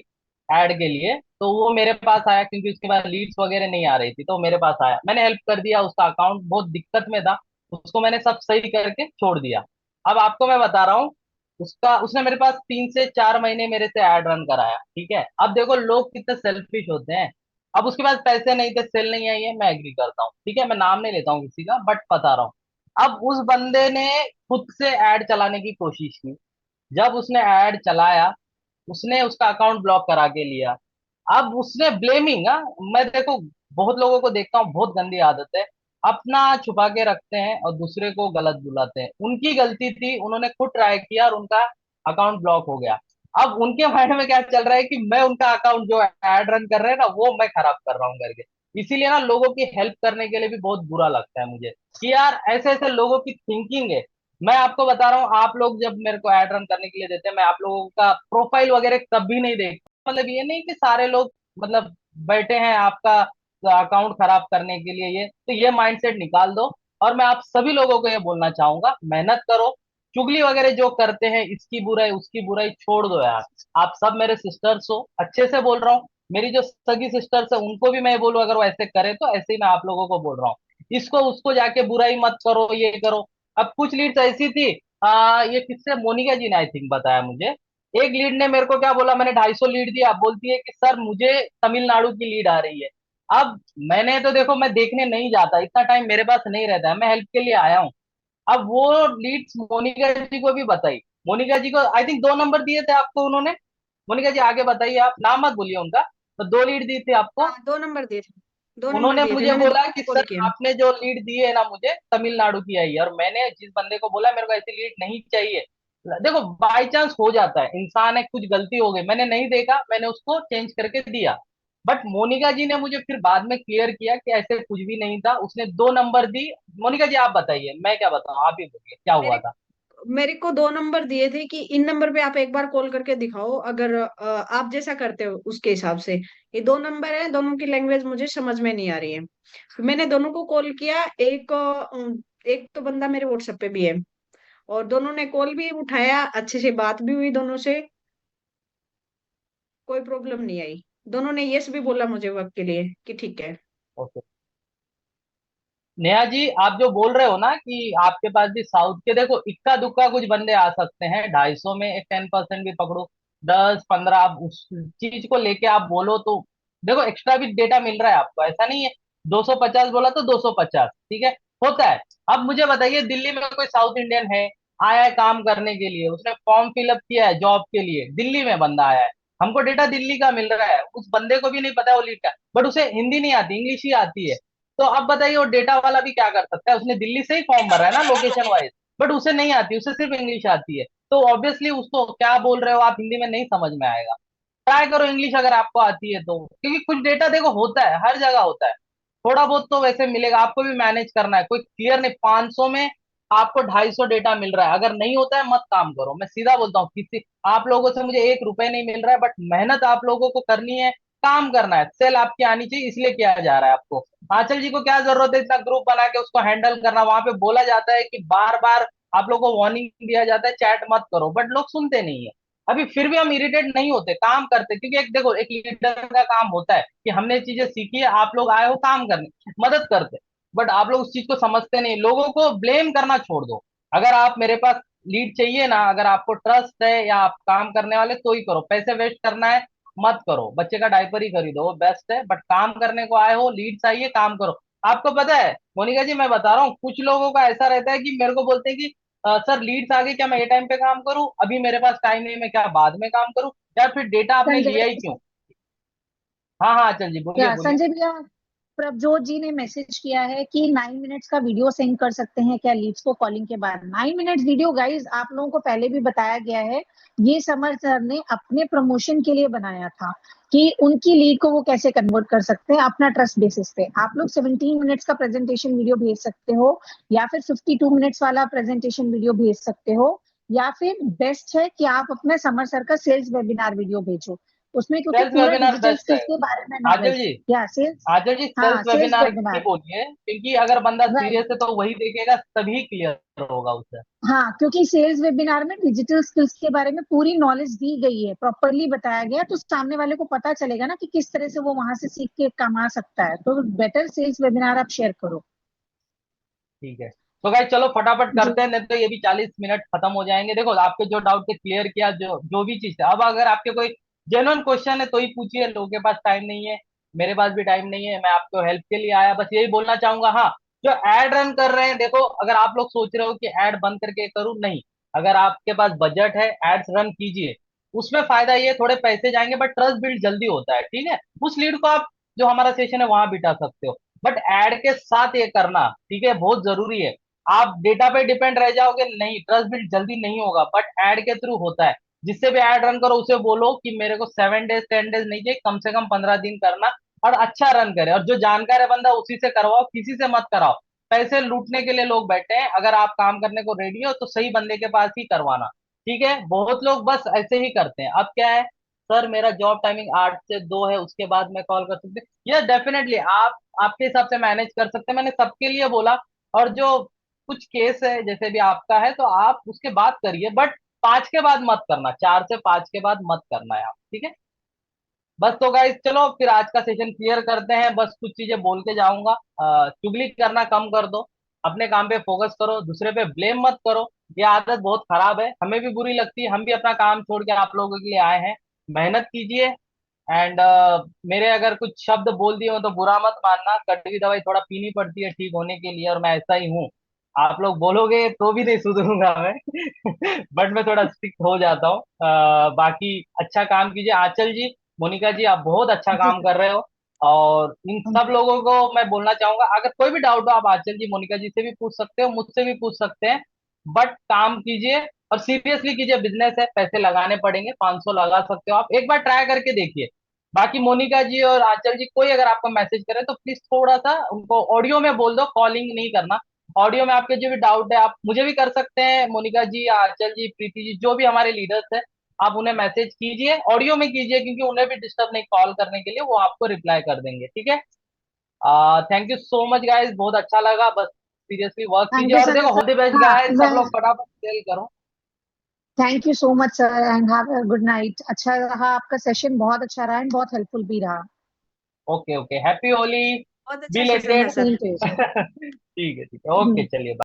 ऐड के लिए, तो वो मेरे पास आया, क्योंकि उसके पास लीड्स वगैरह नहीं आ रही थी, तो वो मेरे पास आया, मैंने हेल्प कर दिया। उसका अकाउंट बहुत दिक्कत में था, उसको मैंने सब सही करके छोड़ दिया। अब आपको मैं बता रहा हूँ, उसका उसने मेरे पास 3 से 4 महीने मेरे से एड रन कराया, ठीक है। अब देखो लोग कितने सेल्फिश होते हैं। अब उसके पास पैसे नहीं थे, सेल नहीं आई है, मैं एग्री करता हूँ, ठीक है, मैं नाम नहीं लेता हूँ किसी का, बट बता रहा हूँ। अब उस बंदे ने खुद से एड चलाने की कोशिश की, जब उसने एड चलाया, उसने उसका अकाउंट ब्लॉक करा के लिया। अब उसने ब्लेमिंग, मैं देखो बहुत लोगों को देखता हूँ, बहुत गंदी आदत है, अपना छुपा के रखते हैं और दूसरे को गलत बुलाते हैं। उनकी गलती थी, उन्होंने खुद ट्राई किया और उनका अकाउंट ब्लॉक हो गया। अब उनके माइंड में क्या चल रहा है कि मैं उनका अकाउंट जो एड रन कर रहे हैं ना, वो मैं खराब कर रहा हूँ करके। इसीलिए ना लोगों की हेल्प करने के लिए भी बहुत बुरा लगता है मुझे, कि यार ऐसे ऐसे लोगों की थिंकिंग है। मैं आपको बता रहा हूँ, आप लोग जब मेरे को एड रन करने के लिए देते हैं, मैं आप लोगों का प्रोफाइल वगैरह कभी नहीं देखता। मतलब ये नहीं कि सारे लोग मतलब बैठे हैं आपका अकाउंट खराब करने के लिए, ये तो ये माइंडसेट निकाल दो। और मैं आप सभी लोगों को ये बोलना चाहूंगा, मेहनत करो। चुगली वगैरह जो करते हैं, इसकी बुराई उसकी बुराई छोड़ दो यार। आप सब मेरे सिस्टर्स हो, अच्छे से बोल रहा हूँ। मेरी जो सगी सिस्टर्स है उनको भी मैं बोलूँ, अगर वो ऐसे करे तो ऐसे ही मैं आप लोगों को बोल रहा हूँ। इसको उसको जाके बुराई मत करो, ये करो। अब कुछ लीड्स ऐसी थी, ये किससे, मोनिका जी ने आई थिंक बताया मुझे। एक लीड ने मेरे को क्या बोला, मैंने 250 लीड दिया, बोलती है कि सर मुझे तमिलनाडु की लीड आ रही है। अब मैंने तो देखो, मैं देखने नहीं जाता, इतना टाइम मेरे पास नहीं रहता है, मैं हेल्प के लिए आया हूँ। अब वो लीड्स मोनिका जी को भी बताई। मोनिका जी को आई थिंक 2 नंबर दिए थे आपको उन्होंने। मोनिका जी आगे बताइए, आप नाम मत बोलिए उनका। तो 2 लीड दी थी आपको। हाँ 2 नंबर दिए थे, 2 नंबर उन्होंने दिए थे, मुझे मैंने बोला दोनों को कि कॉल सर किया। आपने जो लीड दी है ना मुझे, तमिलनाडु की आई है, और मैंने जिस बंदे को बोला मेरे को ऐसी लीड नहीं चाहिए। देखो बाई चांस हो जाता है, इंसान है, कुछ गलती हो गई, मैंने नहीं देखा, मैंने उसको चेंज करके दिया। बट मोनिका जी ने मुझे फिर बाद में क्लियर किया कि ऐसे कुछ भी नहीं था, उसने 2 नंबर दी। मोनिका जी आप बताइए, मैं क्या बताऊं, आप ही बोलिए क्या हुआ मेरे था। मेरे को 2 नंबर दिए थे कि इन नंबर पे आप एक बार कॉल करके दिखाओ, अगर आप जैसा करते हो उसके हिसाब से। ये 2 नंबर है, दोनों की लैंग्वेज मुझे समझ में नहीं आ रही है। फिर मैंने दोनों को कॉल किया, एक तो बंदा मेरे व्हाट्सएप पे भी है, और दोनों ने कॉल भी उठाया, अच्छे से बात भी हुई दोनों से, कोई प्रॉब्लम नहीं आई। दोनों ने यस भी बोला मुझे वक्त के लिए कि ठीक है। ओके। नेहा जी आप जो बोल रहे हो ना कि आपके पास भी साउथ के, देखो इक्का दुक्का कुछ बंदे आ सकते हैं, 250 में एक 10% भी पकड़ो, 10-15, आप उस चीज को लेके आप बोलो तो देखो एक्स्ट्रा भी डेटा मिल रहा है आपको, ऐसा नहीं है। 250 बोला तो 250, ठीक है, होता है। अब मुझे बताइए, दिल्ली में कोई साउथ इंडियन है, आया है काम करने के लिए, उसने फॉर्म फिलअप किया है जॉब के लिए, दिल्ली में बंदा आया है, हमको डेटा दिल्ली का मिल रहा है, उस बंदे को भी नहीं पता है वो लीड का, बट उसे हिंदी नहीं आती, इंग्लिश ही आती है। तो अब बताइए, वो डेटा वाला भी क्या कर सकता है, उसने दिल्ली से ही फॉर्म भरा है ना लोकेशन वाइज, बट उसे नहीं आती, उसे सिर्फ इंग्लिश आती है। तो ऑब्वियसली उसको क्या बोल रहे हो आप हिंदी में नहीं समझ में आएगा। ट्राई करो इंग्लिश अगर आपको आती है तो, क्योंकि कुछ डेटा देखो होता है, हर जगह होता है, थोड़ा बहुत तो वैसे मिलेगा, आपको भी मैनेज करना है, कोई क्लियर नहीं। 500 में आपको 250 डेटा मिल रहा है, अगर नहीं होता है मत काम करो, मैं सीधा बोलता हूँ। किसी आप लोगों से मुझे 1 रुपए नहीं मिल रहा है, बट मेहनत आप लोगों को करनी है, काम करना है, सेल आपकी आनी चाहिए, इसलिए किया जा रहा है आपको। आंचल जी को क्या जरूरत है इतना ग्रुप बना के उसको हैंडल करना, वहां पे बोला जाता है कि बार बार आप लोगों को वार्निंग दिया जाता है चैट मत करो, बट लोग सुनते नहीं है। अभी फिर भी हम इरिटेट नहीं होते, काम करते, क्योंकि एक देखो एक लीडर का काम होता है कि हमने चीजें सीखी है, आप लोग आए हो काम करने, मदद करते, बट आप लोग उस चीज को समझते नहीं, लोगों को ब्लेम करना छोड़ दो। अगर आप मेरे पास लीड चाहिए ना, अगर आपको ट्रस्ट है या आप काम करने वाले तो ही करो, पैसे वेस्ट करना है मत करो, बच्चे का डायपर ही खरीदो वो बेस्ट है, बट काम करने को आए हो, लीड चाहिए, काम करो। आपको पता है मोनिका जी, मैं बता रहा हूँ, कुछ लोगों का ऐसा रहता है कि मेरे को बोलते हैं कि सर लीड्स आ गई, क्या मैं ये टाइम पे काम करूं, अभी मेरे पास टाइम नहीं, मैं क्या बाद में काम करूं, या फिर डेटा आपने संजय लिया ही क्यों। हाँ हाँ चल जी, बोलिए या बोलिए। संजय भैया, प्रभजोत जी ने मैसेज किया है कि 9 मिनट्स का वीडियो सेंड कर सकते हैं क्या लीड्स को कॉलिंग के बाद। 9 मिनट्स वीडियो गाइज आप लोगों को पहले भी बताया गया है, ये समर सर ने अपने प्रमोशन के लिए बनाया था कि उनकी लीड को वो कैसे कन्वर्ट कर सकते हैं अपना ट्रस्ट बेसिस पे। आप लोग 17 मिनट्स का प्रेजेंटेशन वीडियो भेज सकते हो, या फिर 52 मिनट्स वाला प्रेजेंटेशन वीडियो भेज सकते हो, या फिर बेस्ट है कि आप अपने समर सर का सेल्स वेबिनार वीडियो भेजो उसमें, क्योंकि सेल्स पूरा वेबिनार डिजिटल बेस्ट है। स्किल्स के बारे में आजल नॉलेज। जी, या सेल्स, आजल जी हाँ सेल्स सेल्स वेबिनार ही वेबिनार, बोलिए, क्योंकि अगर बंदा राइट। सीरियस है तो वही देखेगा, तभी क्लियर होगा उसे। हाँ, क्योंकि सेल्स वेबिनार में डिजिटल स्किल्स के बारे में पूरी नॉलेज दी गई है, प्रॉपरली बताया गया, तो सामने वाले को पता चलेगा ना कि किस तरह से वो वहां से सीख के कमा सकता है। तो बेटर सेल्स वेबिनार आप शेयर करो। ठीक है, तो गाइस चलो फटाफट जी करते हैं, नहीं तो ये भी 40 मिनट खत्म हो जाएंगे। देखो आपके जो डाउट थे क्लियर किया, जो जो भी चीज है। अब अगर आपके कोई जेन्युइन क्वेश्चन है तो ही पूछिए, लोगों के पास टाइम नहीं है, मेरे पास भी टाइम नहीं है, मैं आपको हेल्प के लिए आया, बस यही बोलना चाहूंगा। हाँ, जो एड रन कर रहे हैं, देखो अगर आप लोग सोच रहे हो कि एड बंद करके करूँ, नहीं, अगर आपके पास बजट है एड्स रन कीजिए। उसमें फायदा ये थोड़े पैसे जाएंगे बट ट्रस्ट बिल्ड जल्दी होता है, ठीक है। उस लीड को आप जो हमारा सेशन है वहां बिठा सकते हो, बट एड के साथ ये करना, ठीक है, बहुत जरूरी है। आप डेटा पे डिपेंड रह जाओगे, नहीं, ट्रस्ट बिल्ड जल्दी नहीं होगा, बट एड के थ्रू होता है। जिससे भी एड रन करो उसे बोलो कि मेरे को 7 डेज 10 डेज नहीं चाहिए, कम से कम 15 दिन करना, और अच्छा रन करे, और जो जानकार है बंदा उसी से करवाओ, किसी से मत कराओ। पैसे लूटने के लिए लोग बैठे हैं, अगर आप काम करने को रेडी हो तो सही बंदे के पास ही करवाना, ठीक है। बहुत लोग बस ऐसे ही करते हैं। अब क्या है, सर मेरा जॉब टाइमिंग 8 से 2 है, उसके बाद मैं कॉल कर सकती हूँ। यस डेफिनेटली, आप आपके हिसाब से मैनेज कर सकते हैं, मैंने सबके लिए बोला। और जो कुछ केस है जैसे भी आपका है, तो आप उसके बाद करिए, बट 5 के बाद मत करना, 4 से 5 के बाद मत करना है आप, ठीक है। बस तो गाइस चलो फिर आज का सेशन क्लियर करते हैं, बस कुछ चीजें बोल के जाऊंगा। चुगली करना कम कर दो, अपने काम पे फोकस करो, दूसरे पे ब्लेम मत करो। ये आदत बहुत खराब है, हमें भी बुरी लगती है, हम भी अपना काम छोड़ के आप लोगों के लिए आए हैं। मेहनत कीजिए। एंड मेरे अगर कुछ शब्द बोल दिए हो तो बुरा मत मानना, कड़वी दवाई थोड़ा पीनी पड़ती है ठीक होने के लिए, और मैं ऐसा ही हूँ। आप लोग बोलोगे तो भी नहीं सुधरूंगा मैं बट मैं थोड़ा स्ट्रिक्ट हो जाता हूँ। बाकी अच्छा काम कीजिए। आंचल जी, मोनिका जी, आप बहुत अच्छा जी काम सर। कर रहे हो। और इन थैंक सब यू। लोगों को मैं बोलना चाहूंगा, अगर कोई भी डाउट हो आप आंचल जी मोनिका जी से भी पूछ सकते हो, मुझसे भी पूछ सकते हैं। बट काम कीजिए और सीरियसली कीजिए, बिजनेस है, पैसे लगाने पड़ेंगे, 500 लगा सकते हो आप, एक बार ट्राई करके देखिए। बाकी मोनिका जी और आंचल जी कोई अगर आपको मैसेज करे तो प्लीज थोड़ा सा उनको ऑडियो में बोल दो, कॉलिंग नहीं करना। ऑडियो में आपके जो भी डाउट है आप मुझे भी कर सकते हैं, मोनिका जी, आंचल जी, प्रीति जी, जो भी हमारे लीडर्स है, आप उन्हें मैसेज कीजिए, ऑडियो में कीजिए, क्योंकि उन्हें भी डिस्टर्ब नहीं कॉल करने के लिए, वो आपको रिप्लाई कर देंगे, ठीक है। Thank you so much guys, बहुत अच्छा लगा, बस सीरियसली वर्क कीजिए, यू और सर। देखो ऑल द बेस्ट हाँ गाइस, मैं, सब लोग फटाफट सेल करो। Thank you so much sir and have a good night. अच्छा रहा आपका सेशन, बहुत अच्छा रहा एंड बहुत हेल्पफुल भी रहा। ओके ओके, हैप्पी होली, बहुत अच्छा सेशन था belated sir. Same to you sir. ठीक है ठीक है, ओके चलिए।